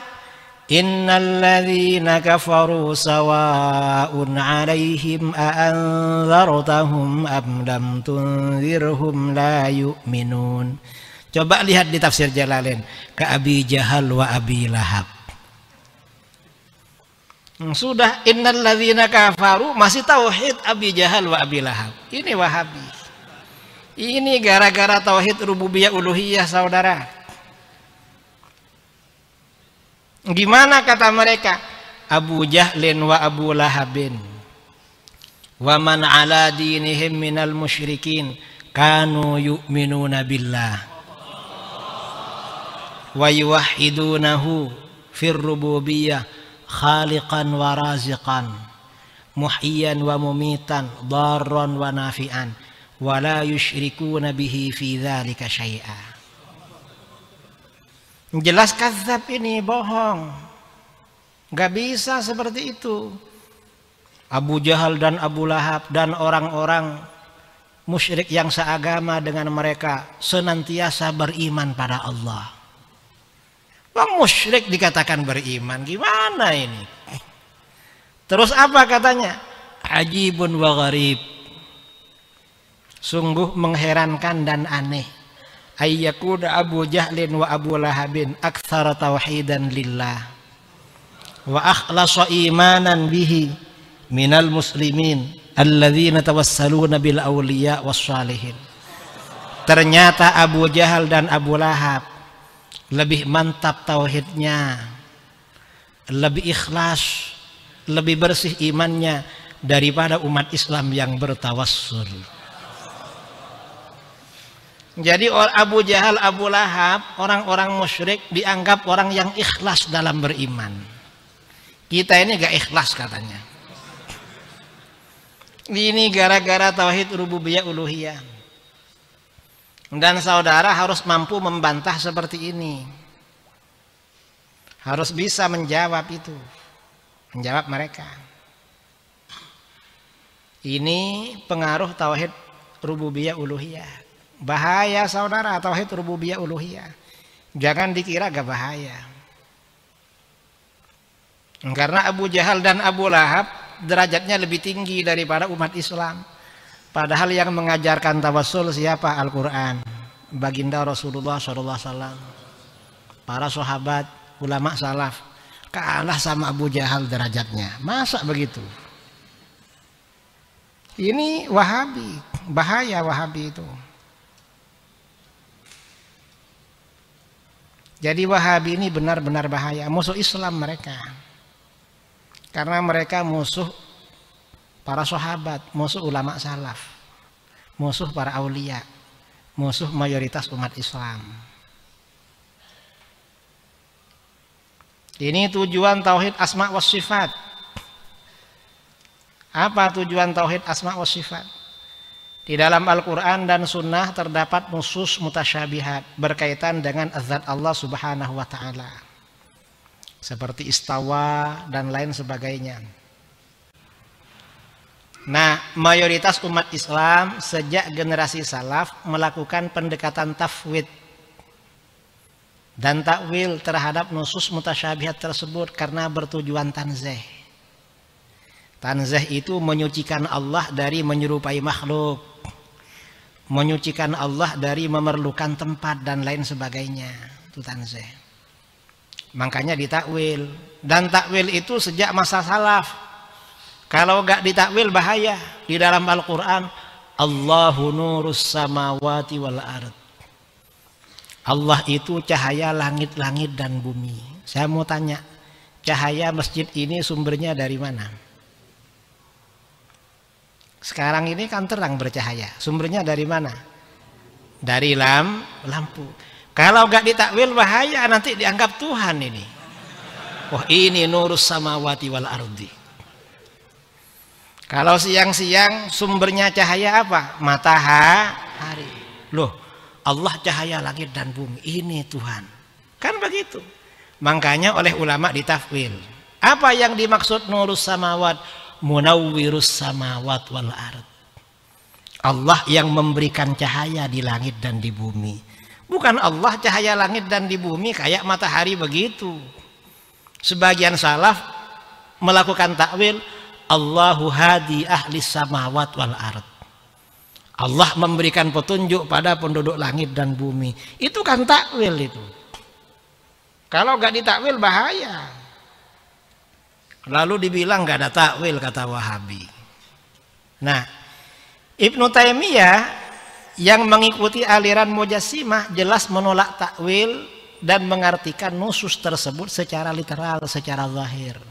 Innal ladzina kafaru sawa'un 'alaihim a'anzartahum am lam tunzirhum la yu'minun. Coba lihat di tafsir Jalalain, ka Abi Jahal wa Abi Lahab. Sudah innal ladzina kafaru, masih tauhid Abi Jahal wa Abi Lahab. Ini Wahabi. Ini gara-gara tauhid rububiyah uluhiyah saudara. Gimana kata mereka? Abu Jahlin wa Abu Lahabin wa man ala dinihim minal musyrikin kanu yu'minuna billah wa yuwahhidunahu fir rububiyah khaliqan wa raziqan muhyiyan wa mumitan darran wa nafi'an wa la yusyrikuna bihi fi dzalika syai'a. Jelas kadzab ini, bohong. Gak bisa seperti itu. Abu Jahal dan Abu Lahab dan orang-orang musyrik yang seagama dengan mereka senantiasa beriman pada Allah. Bang musyrik dikatakan beriman, gimana ini? Terus apa katanya? Ajibun wa gharib. Sungguh mengherankan dan aneh. Ayyakuda Abu Jahlin wa Abu Lahabin aktsara tauhidan lillah wa akhlasa imanan bihi minal muslimin alladzina tawassaluna bil awliya was salihin. Ternyata Abu Jahal dan Abu Lahab lebih mantap tauhidnya, lebih ikhlas, lebih bersih imannya daripada umat Islam yang bertawassul. Jadi Abu Jahal, Abu Lahab, orang-orang musyrik dianggap orang yang ikhlas dalam beriman. Kita ini gak ikhlas katanya. Ini gara-gara tauhid rububiyah uluhiyah. Dan saudara harus mampu membantah seperti ini. Harus bisa menjawab itu. Menjawab mereka. Ini pengaruh tauhid rububiyah uluhiyah. Bahaya saudara tauhid rububiyah uluhiyah. Jangan dikira gak bahaya. Karena Abu Jahal dan Abu Lahab derajatnya lebih tinggi daripada umat Islam. Padahal yang mengajarkan tawassul siapa? Al-Quran, baginda Rasulullah SAW, para sahabat, ulama salaf. Kalah sama Abu Jahal derajatnya. Masa begitu? Ini Wahabi, bahaya Wahabi itu. Jadi Wahabi ini benar-benar bahaya, musuh Islam mereka. Karena mereka musuh para sahabat, musuh ulama salaf, musuh para aulia, musuh mayoritas umat Islam. Ini tujuan tauhid asma wa sifat. Apa tujuan tauhid asma wa sifat? Di dalam Al-Quran dan Sunnah terdapat nusus mutasyabihat berkaitan dengan zat Allah Subhanahu wa Ta'ala, seperti istawa dan lain sebagainya. Nah, mayoritas umat Islam sejak generasi salaf melakukan pendekatan tafwid dan takwil terhadap nusus mutasyabihat tersebut karena bertujuan tanzih. Tanzih itu menyucikan Allah dari menyerupai makhluk, menyucikan Allah dari memerlukan tempat dan lain sebagainya. Itu tanzih. Makanya ditakwil. Dan takwil itu sejak masa salaf. Kalau gak ditakwil bahaya. Di dalam Al-Quran, Allahu nurus samawati wal ard. Allah itu cahaya langit-langit dan bumi. Saya mau tanya, cahaya masjid ini sumbernya dari mana? Sekarang ini kan terang bercahaya. Sumbernya dari mana? Dari lampu. Kalau gak ditakwil bahaya, nanti dianggap Tuhan ini. Wah, ini nurus samawati wal ardi. Kalau siang-siang sumbernya cahaya apa? Matahari. Loh, Allah cahaya langit dan bumi. Ini Tuhan. Kan begitu. Makanya oleh ulama ditafwil. Apa yang dimaksud nurus samawat? Munawwirus samawat wal ard. Allah yang memberikan cahaya di langit dan di bumi. Bukan Allah cahaya langit dan di bumi kayak matahari begitu. Sebagian salaf melakukan takwil, Allahu hadi ahli samawat wal ard. Allah memberikan petunjuk pada penduduk langit dan bumi. Itu kan takwil itu. Kalau gak ditakwil bahaya. Lalu dibilang gak ada takwil kata Wahabi. Nah, Ibnu Taimiyah yang mengikuti aliran Mujassimah jelas menolak takwil dan mengartikan nusus tersebut secara literal, secara zahir.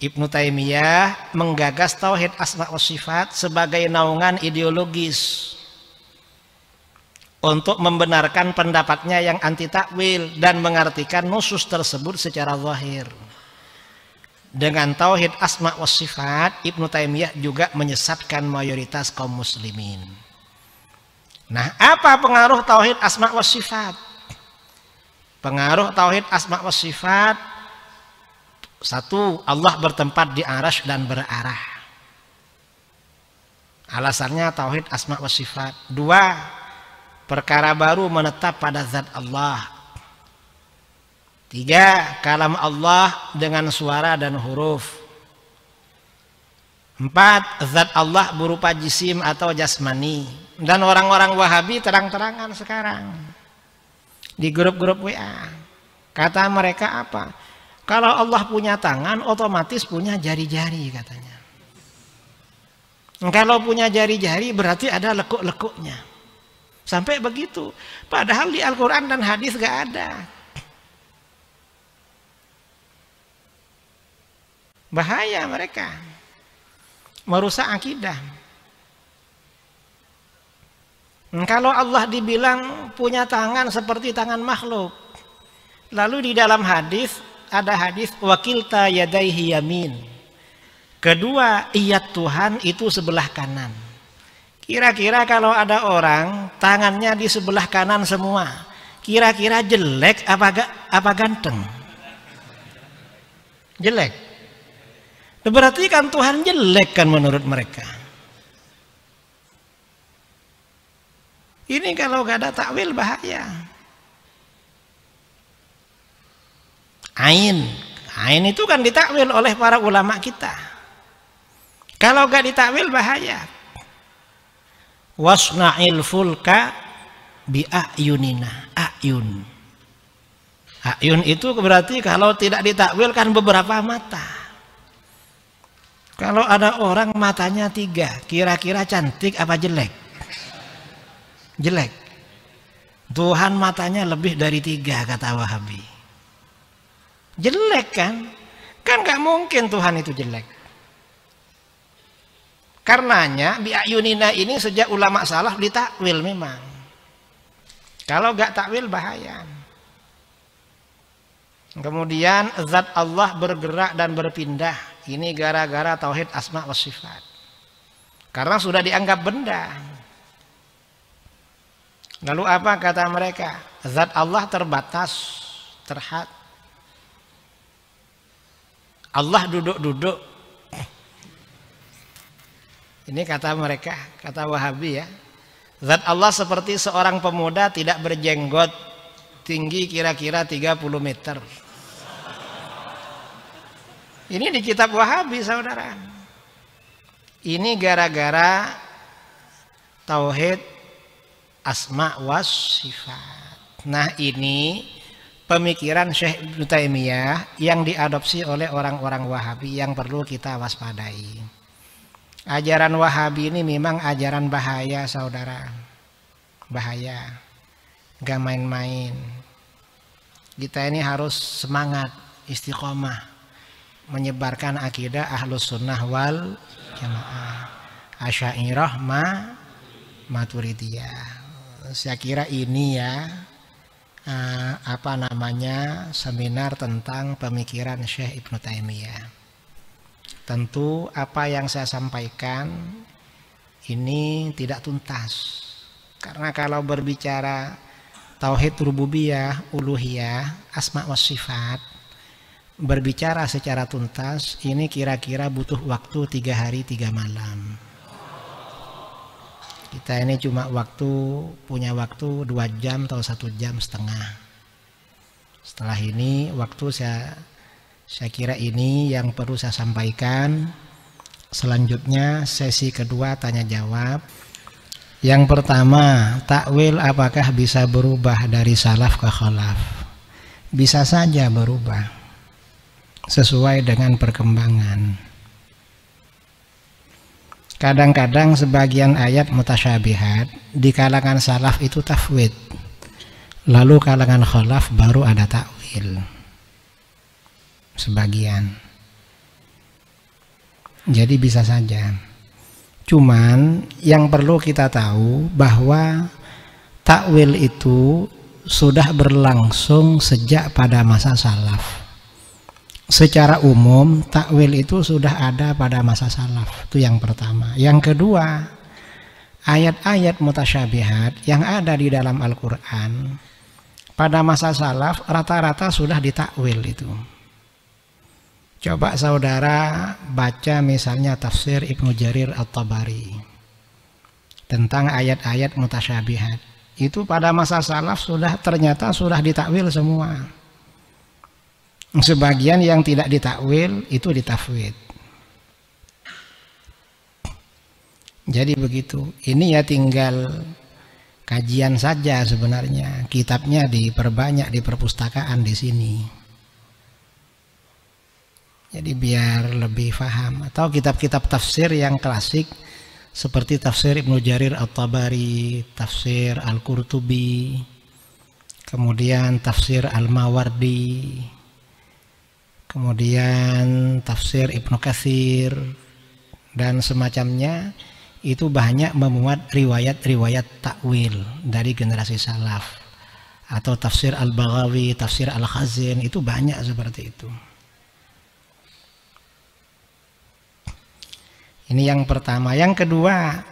Ibnu Taimiyah menggagas tauhid asma wa sifat sebagai naungan ideologis untuk membenarkan pendapatnya yang anti takwil dan mengartikan nusus tersebut secara zahir. Dengan tauhid asma wa sifat, Ibnu Taimiyah juga menyesatkan mayoritas kaum muslimin. Nah, apa pengaruh tauhid asma wa sifat? Pengaruh tauhid asma wa sifat: satu, Allah bertempat di arasy dan berarah. Alasannya tauhid asma wa sifat. Dua, perkara baru menetap pada zat Allah. Tiga, kalam Allah dengan suara dan huruf. Empat, zat Allah berupa jisim atau jasmani. Dan orang-orang Wahabi terang-terangan sekarang di grup-grup WA. Kata mereka apa? Kalau Allah punya tangan, otomatis punya jari-jari katanya. Kalau punya jari-jari berarti ada lekuk-lekuknya. Sampai begitu. Padahal di Al-Quran dan hadis gak ada. Bahaya mereka. merusak akidah. Kalau Allah dibilang punya tangan seperti tangan makhluk, lalu di dalam hadis ada hadis wakilta yadaihi yamin, kedua iyat Tuhan itu sebelah kanan. Kira-kira kalau ada orang tangannya di sebelah kanan semua, kira-kira jelek apa ganteng? Jelek. Berarti kan Tuhan jelek kan menurut mereka. Ini kalau gak ada takwil bahaya. Ain itu kan ditakwil oleh para ulama kita. Kalau gak ditakwil bahaya. Wasna'il fulka bi a'yunina. A'yun itu berarti kalau tidak ditakwil kan beberapa mata. Kalau ada orang matanya 3, kira-kira cantik apa jelek? Jelek. Tuhan matanya lebih dari 3 kata Wahabi. Jelek kan? Kan gak mungkin Tuhan itu jelek. Karenanya bi'ayunina ini sejak ulama salaf ditakwil memang. Kalau gak takwil bahaya. Kemudian zat Allah bergerak dan berpindah. Ini gara-gara tauhid asma wa sifat. Karena sudah dianggap benda. Lalu apa kata mereka? Zat Allah terbatas, terhad. Allah duduk-duduk. Ini kata mereka, kata Wahabi ya. Zat Allah seperti seorang pemuda tidak berjenggot, tinggi kira-kira 30 meter. Ini di kitab Wahabi saudara. Ini gara-gara tauhid asma was sifat. Nah ini pemikiran Syekh Ibnu Taimiyah yang diadopsi oleh orang-orang Wahabi yang perlu kita waspadai. Ajaran Wahabi ini memang ajaran bahaya saudara. Bahaya. Gak main-main. Kita ini harus semangat istiqomah menyebarkan akidah ahlus sunnah wal jamaah, asy'ariyah maturidiyah. Saya kira ini ya seminar tentang pemikiran Syekh Ibnu Taimiyah. Tentu apa yang saya sampaikan ini tidak tuntas. Karena kalau berbicara tauhid rububiyah, uluhiyah, asma wa sifat, berbicara secara tuntas ini kira-kira butuh waktu 3 hari 3 malam. Kita ini cuma punya waktu 2 jam atau 1,5 jam. Setelah ini waktu saya kira ini yang perlu saya sampaikan. Selanjutnya sesi kedua tanya jawab. Yang pertama, takwil apakah bisa berubah dari salaf ke khalaf? Bisa saja berubah sesuai dengan perkembangan. Kadang-kadang sebagian ayat mutasyabihat di kalangan salaf itu tafwid, lalu kalangan khalaf baru ada takwil sebagian. Jadi bisa saja. Cuman yang perlu kita tahu bahwa takwil itu sudah berlangsung sejak pada masa salaf. Secara umum takwil itu sudah ada pada masa salaf. Itu yang pertama. Yang kedua, ayat-ayat mutasyabihat yang ada di dalam Al-Quran pada masa salaf rata-rata sudah ditakwil itu. Coba saudara baca misalnya tafsir Ibnu Jarir At-Tabari tentang ayat-ayat mutasyabihat. Itu pada masa salaf ternyata sudah ditakwil semua. Sebagian yang tidak ditakwil itu ditafwid. Jadi begitu. Ini ya tinggal kajian saja sebenarnya. Kitabnya diperbanyak di perpustakaan di sini. Jadi biar lebih paham. Atau kitab-kitab tafsir yang klasik seperti tafsir Ibnu Jarir At-Tabari, tafsir Al-Qurtubi, kemudian tafsir Al-Mawardi, kemudian tafsir Ibnu Katsir, dan semacamnya, itu banyak memuat riwayat-riwayat takwil dari generasi salaf, atau tafsir Al-Baghawi, tafsir Al-Khazin, itu banyak seperti itu. Ini yang pertama. Yang kedua,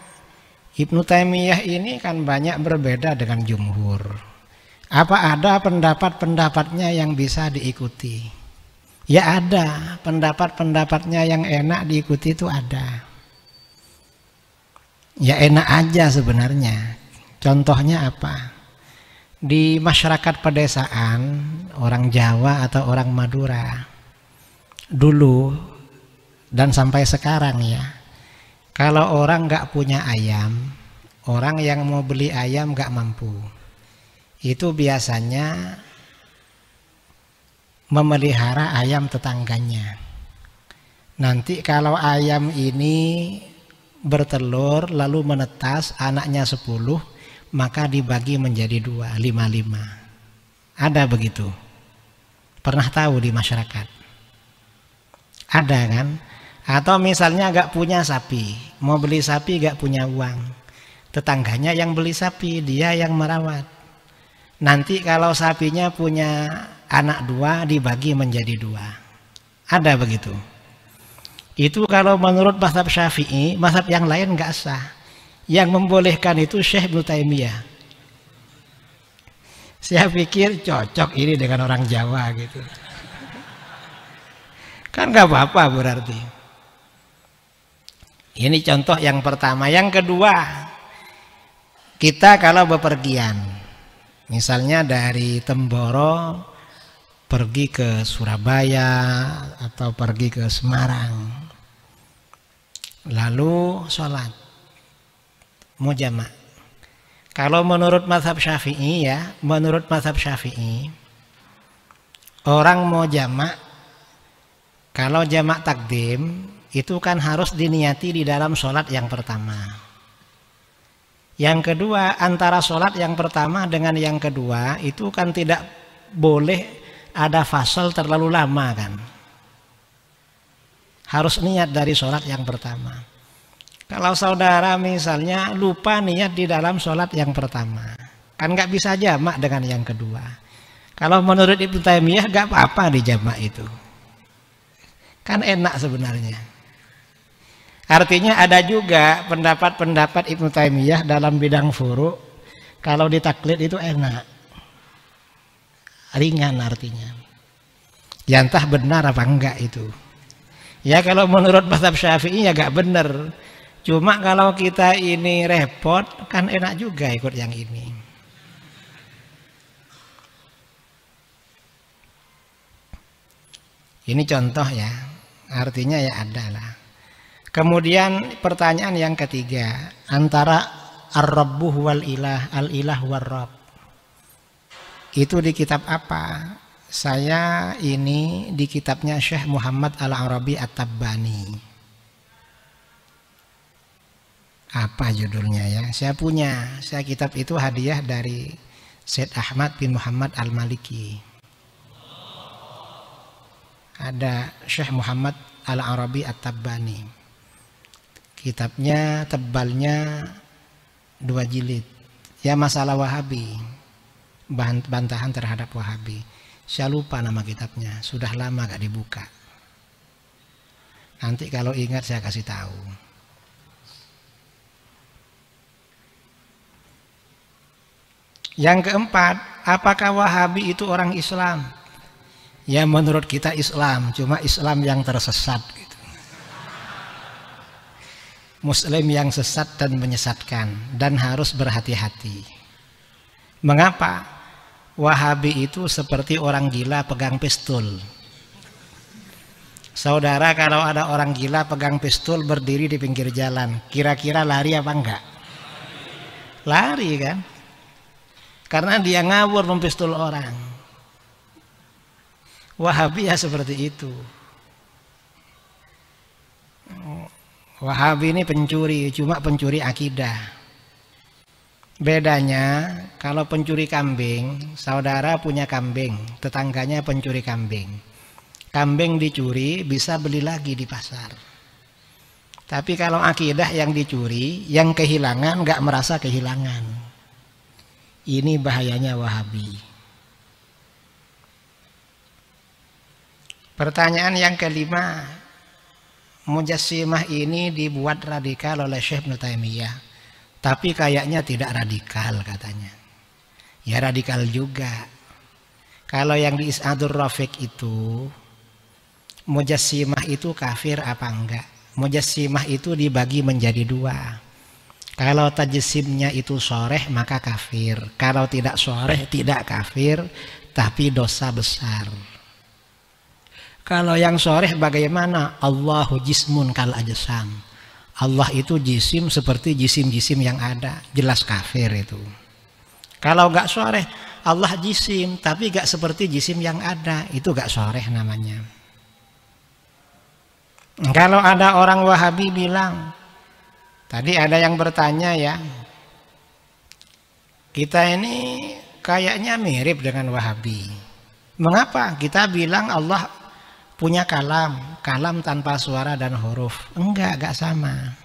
Ibnu Taimiyah ini kan banyak berbeda dengan jumhur. Apa ada pendapat-pendapatnya yang bisa diikuti? Ya ada, pendapat-pendapatnya yang enak diikuti itu ada. Ya enak aja sebenarnya. Contohnya apa? Di masyarakat pedesaan, orang Jawa atau orang Madura, dulu dan sampai sekarang ya, kalau orang nggak punya ayam, orang yang mau beli ayam nggak mampu, itu biasanya memelihara ayam tetangganya. Nanti kalau ayam ini bertelur lalu menetas anaknya 10, maka dibagi menjadi 2, 5-5. Ada begitu? Pernah tahu di masyarakat? Ada kan? Atau misalnya gak punya sapi, mau beli sapi gak punya uang, tetangganya yang beli sapi, dia yang merawat. Nanti kalau sapinya punya anak 2, dibagi menjadi 2. Ada begitu? Itu kalau menurut mazhab Syafi'i, mazhab yang lain gak sah. Yang membolehkan itu Syekh Ibnu Taimiyah. Saya pikir cocok ini dengan orang Jawa gitu. Kan gak apa-apa berarti. Ini contoh yang pertama. Yang kedua, kita kalau bepergian, misalnya dari Temboro pergi ke Surabaya atau pergi ke Semarang, lalu sholat mau jamak. Kalau menurut mazhab Syafi'i ya, menurut mazhab Syafi'i, orang mau jamak, kalau jamak takdim itu kan harus diniati di dalam sholat yang pertama. Yang kedua, antara sholat yang pertama dengan yang kedua itu kan tidak boleh ada fasal terlalu lama kan. Harus niat dari sholat yang pertama. Kalau saudara misalnya lupa niat di dalam sholat yang pertama, kan nggak bisa jamak dengan yang kedua. Kalau menurut Ibnu Taimiyah nggak apa-apa di jamak itu, kan enak sebenarnya. Artinya ada juga pendapat-pendapat Ibnu Taimiyah dalam bidang furu', kalau ditaklid itu enak, ringan artinya. Ya entah benar apa enggak itu. Ya kalau menurut mazhab Syafi'i ya enggak benar. Cuma kalau kita ini repot, kan enak juga ikut yang ini. Ini contoh ya, artinya ya ada lah. Kemudian pertanyaan yang ketiga, antara ar-rabbu wal ilah, al-ilah war rabb, itu di kitab apa? Saya ini di kitabnya Syekh Muhammad Al-Arabi At-Tabbani. Apa judulnya ya? Saya punya, saya kitab itu hadiah dari Syed Ahmad bin Muhammad Al-Maliki. Ada Syekh Muhammad Al-Arabi At-Tabbani. Kitabnya tebalnya 2 jilid. Ya masalah Wahabi, bantahan terhadap Wahabi. Saya lupa nama kitabnya, sudah lama gak dibuka. Nanti kalau ingat saya kasih tahu. Yang keempat, apakah Wahabi itu orang Islam? Ya menurut kita Islam, cuma Islam yang tersesat gitu. Muslim yang sesat dan menyesatkan, dan harus berhati-hati. Mengapa? Wahabi itu seperti orang gila pegang pistol. Saudara kalau ada orang gila pegang pistol berdiri di pinggir jalan, kira-kira lari apa enggak? Lari kan? Karena dia ngawur mempistol orang. Wahabi ya seperti itu. Wahabi ini pencuri, cuma pencuri akidah. Bedanya kalau pencuri kambing, saudara punya kambing, tetangganya pencuri kambing. Kambing dicuri bisa beli lagi di pasar. Tapi kalau akidah yang dicuri, yang kehilangan nggak merasa kehilangan. Ini bahayanya Wahabi. Pertanyaan yang kelima, Mujassimah ini dibuat radikal oleh Syekh Ibnu Taimiyah, tapi kayaknya tidak radikal katanya. Ya radikal juga. Kalau yang di Is'adur Rafiq itu, Mujassimah itu kafir apa enggak? Mujassimah itu dibagi menjadi dua. Kalau tajsimnya itu soreh maka kafir. Kalau tidak soreh tidak kafir, tapi dosa besar. Kalau yang soreh bagaimana? Allahu jismun kal ajsam. Allah itu jisim seperti jisim-jisim yang ada. Jelas kafir itu. Kalau gak soreh, Allah jisim tapi gak seperti jisim yang ada. Itu gak soreh namanya. Kalau ada orang Wahabi bilang, tadi ada yang bertanya ya, kita ini kayaknya mirip dengan Wahabi. Mengapa kita bilang Allah punya kalam, kalam tanpa suara dan huruf? Enggak sama.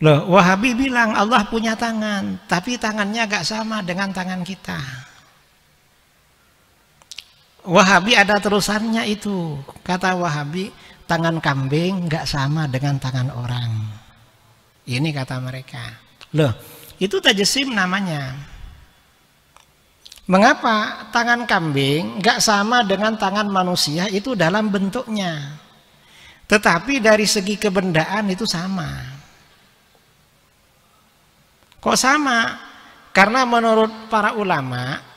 Loh, Wahabi bilang Allah punya tangan, tapi tangannya gak sama dengan tangan kita. Wahabi ada terusannya itu. Kata Wahabi, tangan kambing nggak sama dengan tangan orang. Ini kata mereka. Loh, itu tajsim namanya. Mengapa tangan kambing nggak sama dengan tangan manusia itu dalam bentuknya? Tetapi dari segi kebendaan itu sama. Kok sama? Karena menurut para ulama,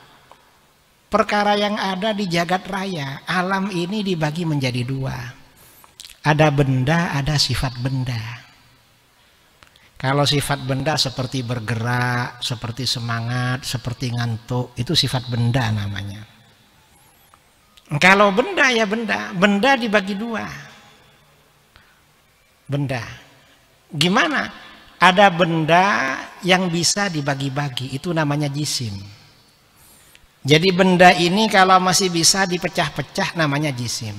perkara yang ada di jagat raya, alam ini dibagi menjadi dua. Ada benda, ada sifat benda. Kalau sifat benda seperti bergerak, seperti semangat, seperti ngantuk, itu sifat benda namanya. Kalau benda ya benda, benda dibagi dua. Benda. Gimana? Ada benda yang bisa dibagi-bagi, itu namanya jisim. Jadi benda ini kalau masih bisa dipecah-pecah namanya jisim.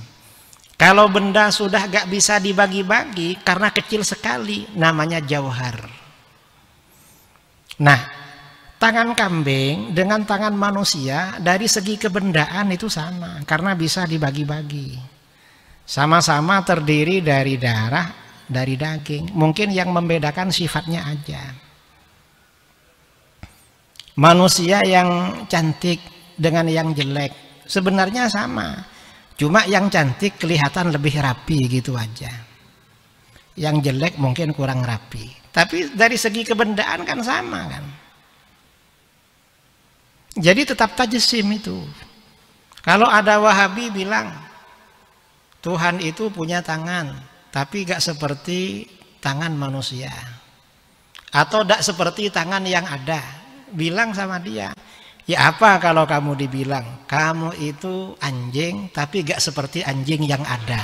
Kalau benda sudah gak bisa dibagi-bagi karena kecil sekali namanya jauhar. Nah, tangan kambing dengan tangan manusia dari segi kebendaan itu sama karena bisa dibagi-bagi. Sama-sama terdiri dari darah, dari daging. Mungkin yang membedakan sifatnya aja. Manusia yang cantik dengan yang jelek sebenarnya sama, cuma yang cantik kelihatan lebih rapi gitu aja, yang jelek mungkin kurang rapi, tapi dari segi kebendaan kan sama kan. Jadi tetap tajsim itu. Kalau ada Wahabi bilang Tuhan itu punya tangan tapi gak seperti tangan manusia, atau gak seperti tangan yang ada, bilang sama dia, ya apa kalau kamu dibilang kamu itu anjing tapi gak seperti anjing yang ada.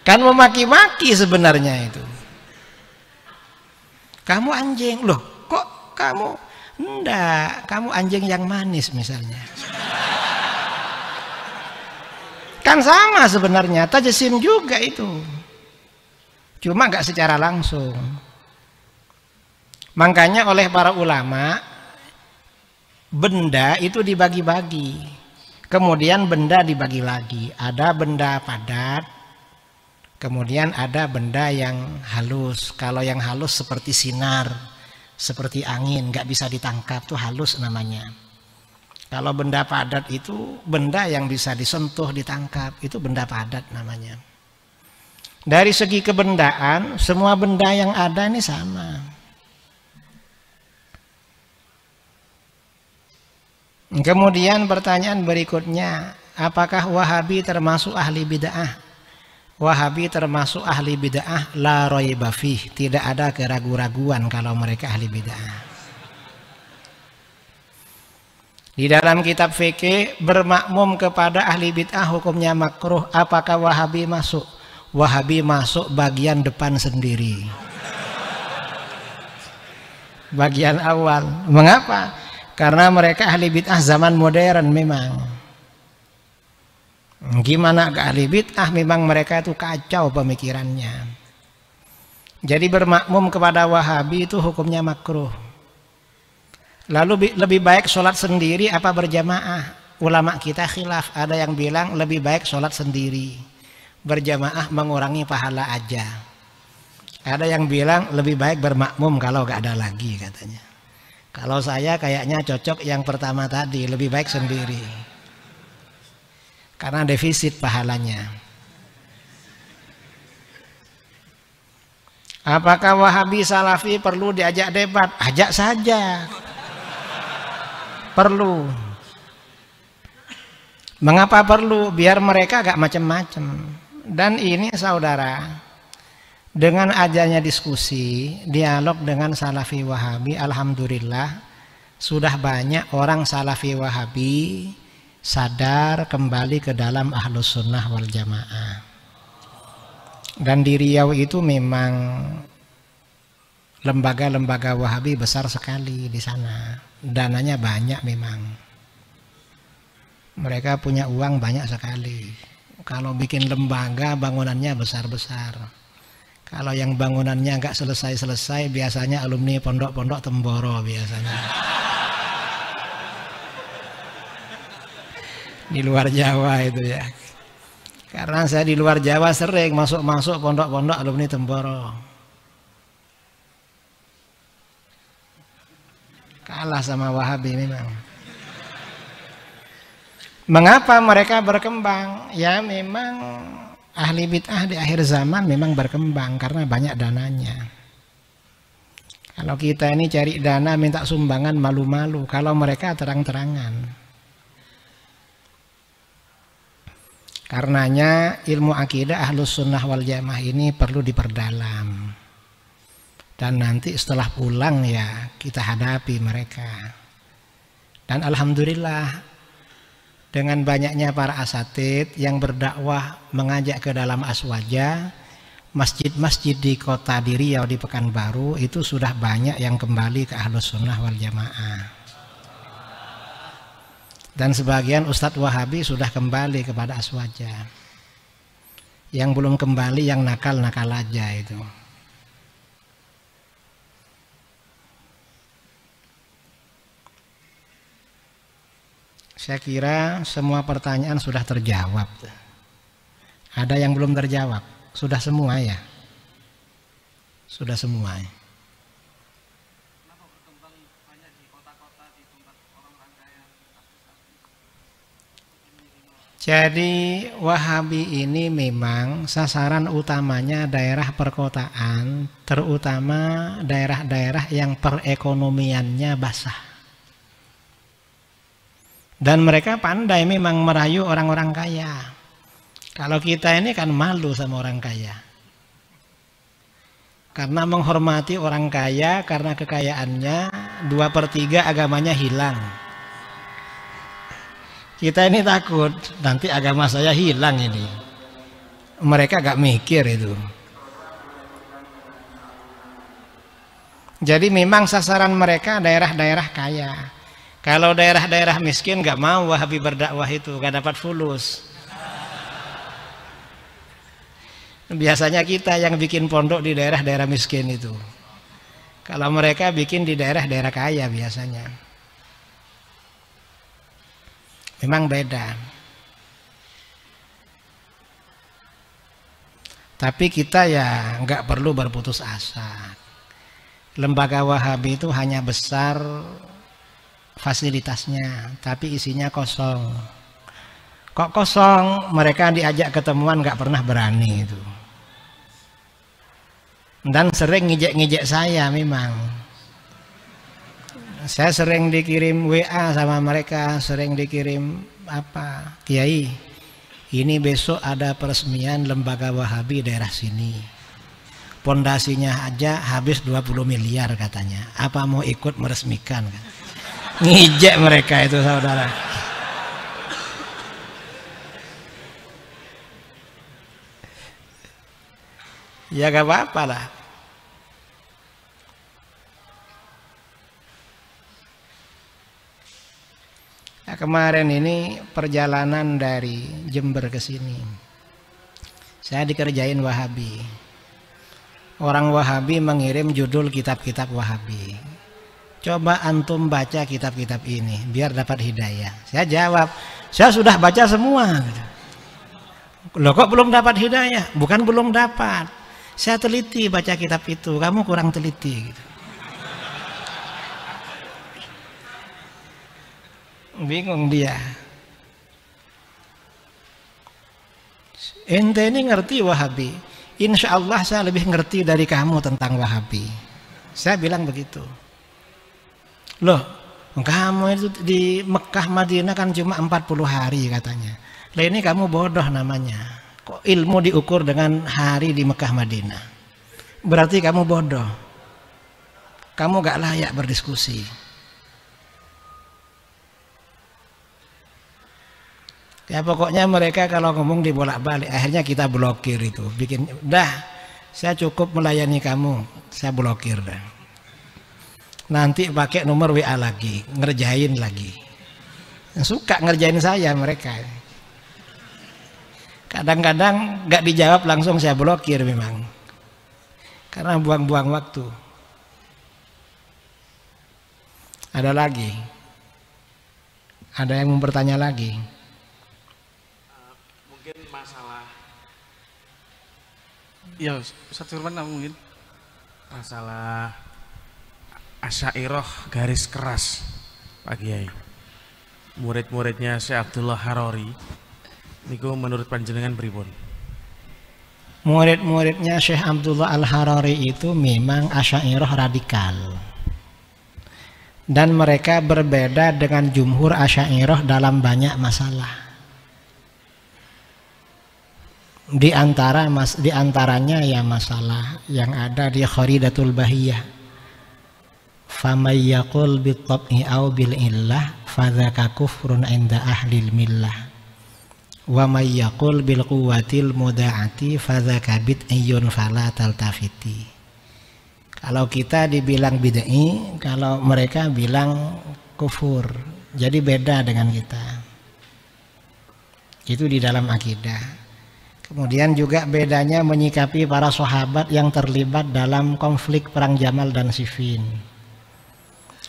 Kan memaki-maki sebenarnya itu. Kamu anjing, loh kok kamu enggak, kamu anjing yang manis misalnya. Kan sama sebenarnya, tajsim juga itu. Cuma gak secara langsung. Makanya oleh para ulama benda itu dibagi-bagi, kemudian benda dibagi lagi. Ada benda padat, kemudian ada benda yang halus. Kalau yang halus seperti sinar, seperti angin, nggak bisa ditangkap, tuh halus namanya. Kalau benda padat itu benda yang bisa disentuh, ditangkap, itu benda padat namanya. Dari segi kebendaan, semua benda yang ada ini sama. Kemudian pertanyaan berikutnya, apakah Wahabi termasuk ahli bid'ah? Wahabi termasuk ahli bid'ah la raiba fih, tidak ada keraguan-raguan kalau mereka ahli bid'ah. Di dalam kitab fikih, bermakmum kepada ahli bid'ah hukumnya makruh. Apakah Wahabi masuk? Wahabi masuk bagian depan sendiri, bagian awal. Mengapa? Karena mereka ahli bid'ah zaman modern memang. Gimana ke ahli bid'ah, memang mereka itu kacau pemikirannya. Jadi bermakmum kepada Wahabi itu hukumnya makruh. Lalu lebih baik sholat sendiri apa berjamaah? Ulama kita khilaf, ada yang bilang lebih baik sholat sendiri, berjamaah mengurangi pahala aja. Ada yang bilang lebih baik bermakmum kalau gak ada lagi katanya. Kalau saya kayaknya cocok yang pertama tadi, lebih baik sendiri. Karena defisit pahalanya. Apakah Wahabi Salafi perlu diajak debat? Ajak saja. Perlu. Mengapa perlu? Biar mereka gak macam-macam. Dan ini saudara, dengan adanya diskusi, dialog dengan Salafi Wahabi, alhamdulillah sudah banyak orang Salafi Wahabi sadar kembali ke dalam Ahlus Sunnah wal Jamaah. Dan di Riau itu memang lembaga-lembaga Wahabi besar sekali di sana. Dananya banyak memang. Mereka punya uang banyak sekali. Kalau bikin lembaga bangunannya besar-besar. Kalau yang bangunannya nggak selesai-selesai biasanya alumni pondok-pondok Temboro biasanya. Di luar Jawa itu ya. Karena saya di luar Jawa sering masuk-masuk pondok-pondok alumni Temboro. Kalah sama Wahabi memang. Mengapa mereka berkembang? Ya memang ahli bid'ah di akhir zaman memang berkembang karena banyak dananya. Kalau kita ini cari dana minta sumbangan malu-malu, kalau mereka terang-terangan. Karenanya ilmu akidah Ahlus Sunnah wal Jamaah ini perlu diperdalam. Dan nanti setelah pulang ya kita hadapi mereka. Dan alhamdulillah dengan banyaknya para asatid yang berdakwah mengajak ke dalam aswaja, masjid-masjid di kota di Riau di Pekanbaru itu sudah banyak yang kembali ke Ahlus Sunnah wal Jamaah. Dan sebagian Ustadz Wahabi sudah kembali kepada aswaja. Yang belum kembali yang nakal-nakal aja itu. Saya kira semua pertanyaan sudah terjawab. Ada yang belum terjawab? Sudah semua ya? Sudah semua ya? Jadi Wahabi ini memang sasaran utamanya daerah perkotaan, terutama daerah-daerah yang perekonomiannya basah. Dan mereka pandai memang merayu orang-orang kaya. Kalau kita ini kan malu sama orang kaya. Karena menghormati orang kaya, karena kekayaannya 2/3 agamanya hilang. Kita ini takut nanti agama saya hilang ini. Mereka gak mikir itu. Jadi memang sasaran mereka daerah-daerah kaya. Kalau daerah-daerah miskin gak mau Wahabi berdakwah itu, gak dapat fulus. Biasanya kita yang bikin pondok di daerah-daerah miskin itu. Kalau mereka bikin di daerah-daerah kaya biasanya. Memang beda. Tapi kita ya nggak perlu berputus asa. Lembaga Wahabi itu hanya besar fasilitasnya, tapi isinya kosong. Kok kosong? Mereka diajak ketemuan nggak pernah berani itu. Dan sering ngijek-ngijek saya memang. Saya sering dikirim WA sama mereka, sering dikirim apa, Kiai, ini besok ada peresmian lembaga Wahabi daerah sini. Pondasinya aja habis 20 miliar katanya. Apa mau ikut meresmikan? Ngijek mereka itu saudara. Ya gak apa-apa lah. Kemarin ini perjalanan dari Jember ke sini, saya dikerjain Wahabi. Orang Wahabi mengirim judul kitab-kitab Wahabi. Coba antum baca kitab-kitab ini biar dapat hidayah. Saya jawab, saya sudah baca semua. Loh kok belum dapat hidayah? Bukan belum dapat, saya teliti baca kitab itu, kamu kurang teliti gitu. Bingung dia. Ente ini ngerti Wahabi, insya Allah saya lebih ngerti dari kamu tentang Wahabi. Saya bilang begitu. Loh, kamu itu di Mekah Madinah kan cuma 40 hari katanya. Lah ini kamu bodoh namanya. Kok ilmu diukur dengan hari di Mekah Madinah? Berarti kamu bodoh. Kamu gak layak berdiskusi. Ya pokoknya mereka kalau ngomong dibolak-balik, akhirnya kita blokir itu. Bikin, dah saya cukup melayani kamu, saya blokir dah. Nanti pakai nomor WA lagi, ngerjain lagi. Suka ngerjain saya mereka. Kadang-kadang gak dijawab langsung saya blokir memang. Karena buang-buang waktu. Ada lagi? Ada yang mau bertanya lagi? Mungkin masalah, ya Ustaz Firman mungkin masalah Asy'ariyah garis keras Pak Kiai. Murid-muridnya Syekh Abdullah Harori niku menurut panjenengan pripun? Murid-muridnya Syekh Abdullah Al-Harori itu memang Asy'ariyah radikal. Dan mereka berbeda dengan jumhur Asy'ariyah dalam banyak masalah. Di antaranya ya masalah yang ada di Kharidatul Bahiyah. Famay yaqul bit-tab'i aw bil illah fadzaka kufrun 'inda ahlil millah. Wa may yaqul bil quwwatil muda'ati fadzaka bid'iyun fala taltafiti. Kalau kita dibilang bid'i, kalau mereka bilang kufur. Jadi beda dengan kita. Itu di dalam akidah. Kemudian juga bedanya menyikapi para sahabat yang terlibat dalam konflik perang Jamal dan Siffin.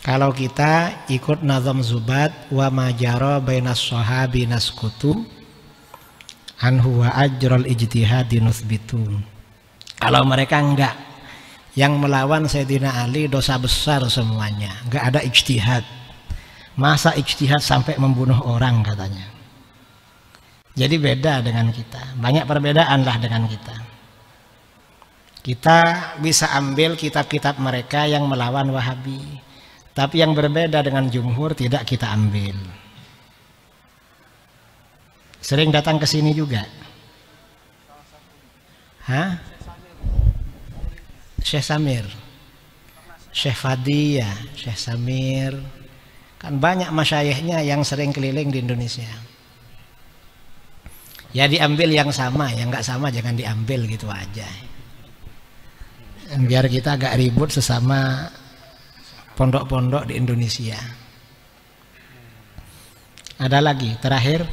Kalau kita ikut nazam Zubat wa majara bainas sahabi naskutu anhu wa ajral ijtihadi nuthbitu. Kalau mereka enggak, yang melawan Sayyidina Ali dosa besar semuanya, enggak ada ijtihad. Masa ijtihad sampai membunuh orang katanya. Jadi beda dengan kita, banyak perbedaan lah dengan kita. Kita bisa ambil kitab-kitab mereka yang melawan Wahabi, tapi yang berbeda dengan jumhur tidak kita ambil. Sering datang ke sini juga. Hah? Syekh Samir, Syekh Fadi ya, Syekh Samir. Kan banyak masyayikhnya yang sering keliling di Indonesia. Ya diambil yang sama, yang nggak sama jangan diambil gitu aja. Biar kita agak ribut sesama pondok-pondok di Indonesia. Ada lagi, terakhir.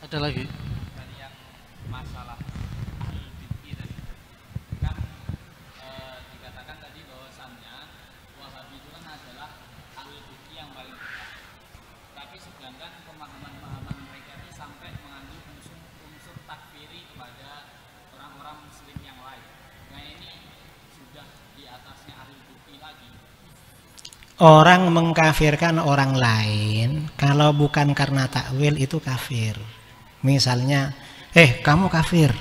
Ada lagi. Orang mengkafirkan orang lain kalau bukan karena takwil itu kafir. Misalnya, kamu kafir,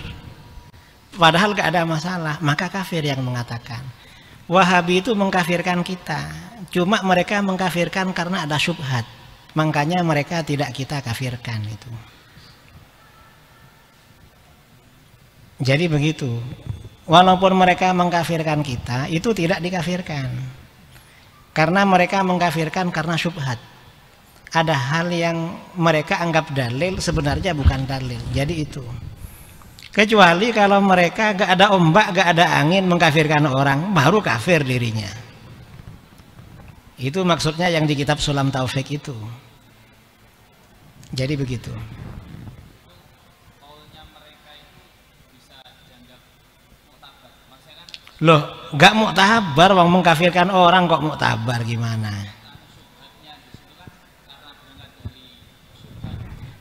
padahal gak ada masalah, maka kafir yang mengatakan. Wahabi itu mengkafirkan kita, cuma mereka mengkafirkan karena ada syubhat, makanya mereka tidak kita kafirkan itu. Jadi begitu. Walaupun mereka mengkafirkan kita, itu tidak dikafirkan. Karena mereka mengkafirkan karena syubhat. Ada hal yang mereka anggap dalil, sebenarnya bukan dalil. Jadi itu. Kecuali kalau mereka gak ada ombak, gak ada angin, mengkafirkan orang, baru kafir dirinya. Itu maksudnya yang di kitab Sulam Taufik itu. Jadi begitu. Loh, nggak muktabar, wong mengkafirkan orang kok muktabar gimana?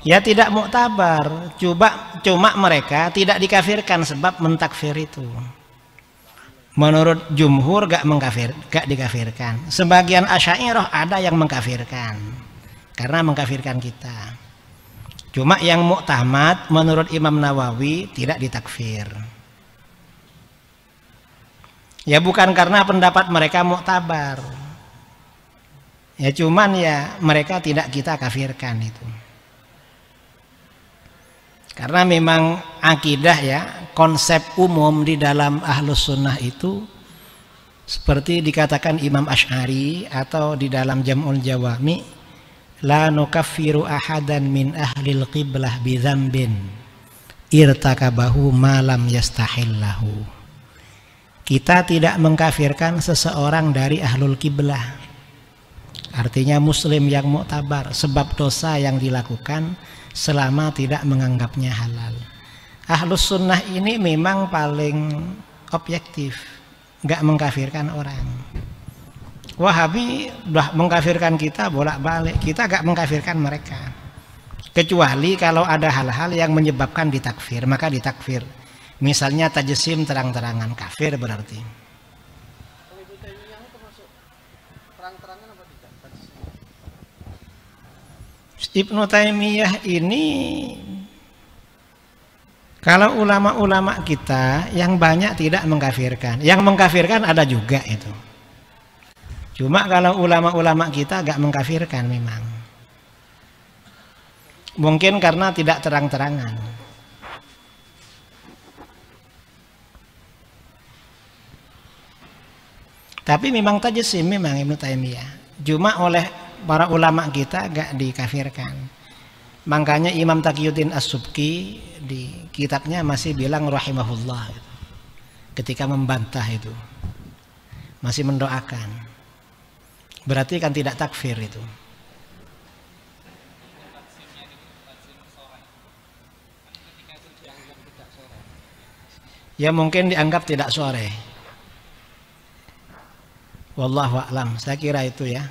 Ya tidak muktabar, cuma mereka tidak dikafirkan sebab mentakfir itu. Menurut jumhur gak dikafirkan. Sebagian Asy'ariyah ada yang mengkafirkan karena mengkafirkan kita. Cuma yang muktamad menurut Imam Nawawi tidak ditakfir. Ya bukan karena pendapat mereka muktabar. Ya cuman ya mereka tidak kita kafirkan itu. Karena memang akidah ya, konsep umum di dalam Ahlus Sunnah itu seperti dikatakan Imam Asy'ari atau di dalam Jam'ul Jawami, la nukaffiru ahadan min ahlil qiblah bi dzambin irtakabahu ma lam yastahillahu. Kita tidak mengkafirkan seseorang dari ahlul qiblah, artinya muslim yang muktabar, sebab dosa yang dilakukan selama tidak menganggapnya halal. Ahlus Sunnah ini memang paling objektif, nggak mengkafirkan orang. Wahabi udah mengkafirkan kita bolak-balik, kita nggak mengkafirkan mereka, kecuali kalau ada hal-hal yang menyebabkan ditakfir, maka ditakfir. Misalnya tajsim terang-terangan kafir berarti. Ibnu Taimiyah ini kalau ulama-ulama kita yang banyak tidak mengkafirkan, yang mengkafirkan ada juga itu. Cuma kalau ulama-ulama kita gak mengkafirkan memang. Mungkin karena tidak terang-terangan. Tapi memang tajsim memang Ibnu Taimiyah. Cuma oleh para ulama kita gak dikafirkan. Makanya Imam Taqiyuddin As-Subki di kitabnya masih bilang rahimahullah ketika membantah itu, masih mendoakan. Berarti kan tidak takfir itu. Ya mungkin dianggap tidak sore. Wallahu a'lam, saya kira itu ya.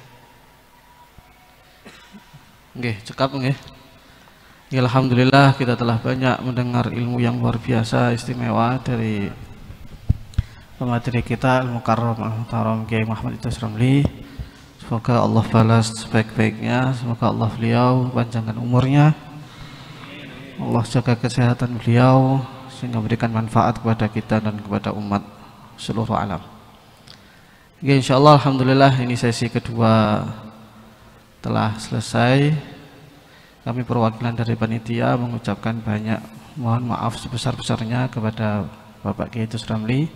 Nggih, cekap nggih. Ya, alhamdulillah kita telah banyak mendengar ilmu yang luar biasa istimewa dari pemateri kita Al-Mukarram Al-Muhtaram Kiai Muhammad Idris Ramli. Semoga Allah balas sebaik-baiknya, semoga Allah beliau panjangkan umurnya, Allah jaga kesehatan beliau sehingga memberikan manfaat kepada kita dan kepada umat seluruh alam. Ya, insyaallah alhamdulillah ini sesi kedua telah selesai. Kami perwakilan dari panitia mengucapkan banyak mohon maaf sebesar-besarnya kepada Bapak Kiai Idris Ramli.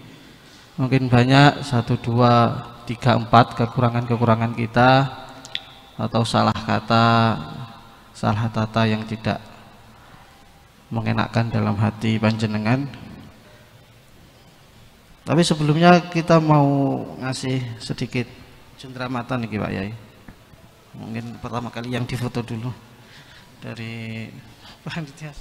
Mungkin banyak 1, 2, 3, 4 kekurangan-kekurangan kita atau salah kata, salah tata yang tidak mengenakkan dalam hati panjenengan. Tapi sebelumnya kita mau ngasih sedikit cenderamatan nih Pak Yai. Mungkin pertama kali yang difoto dulu dari panitia.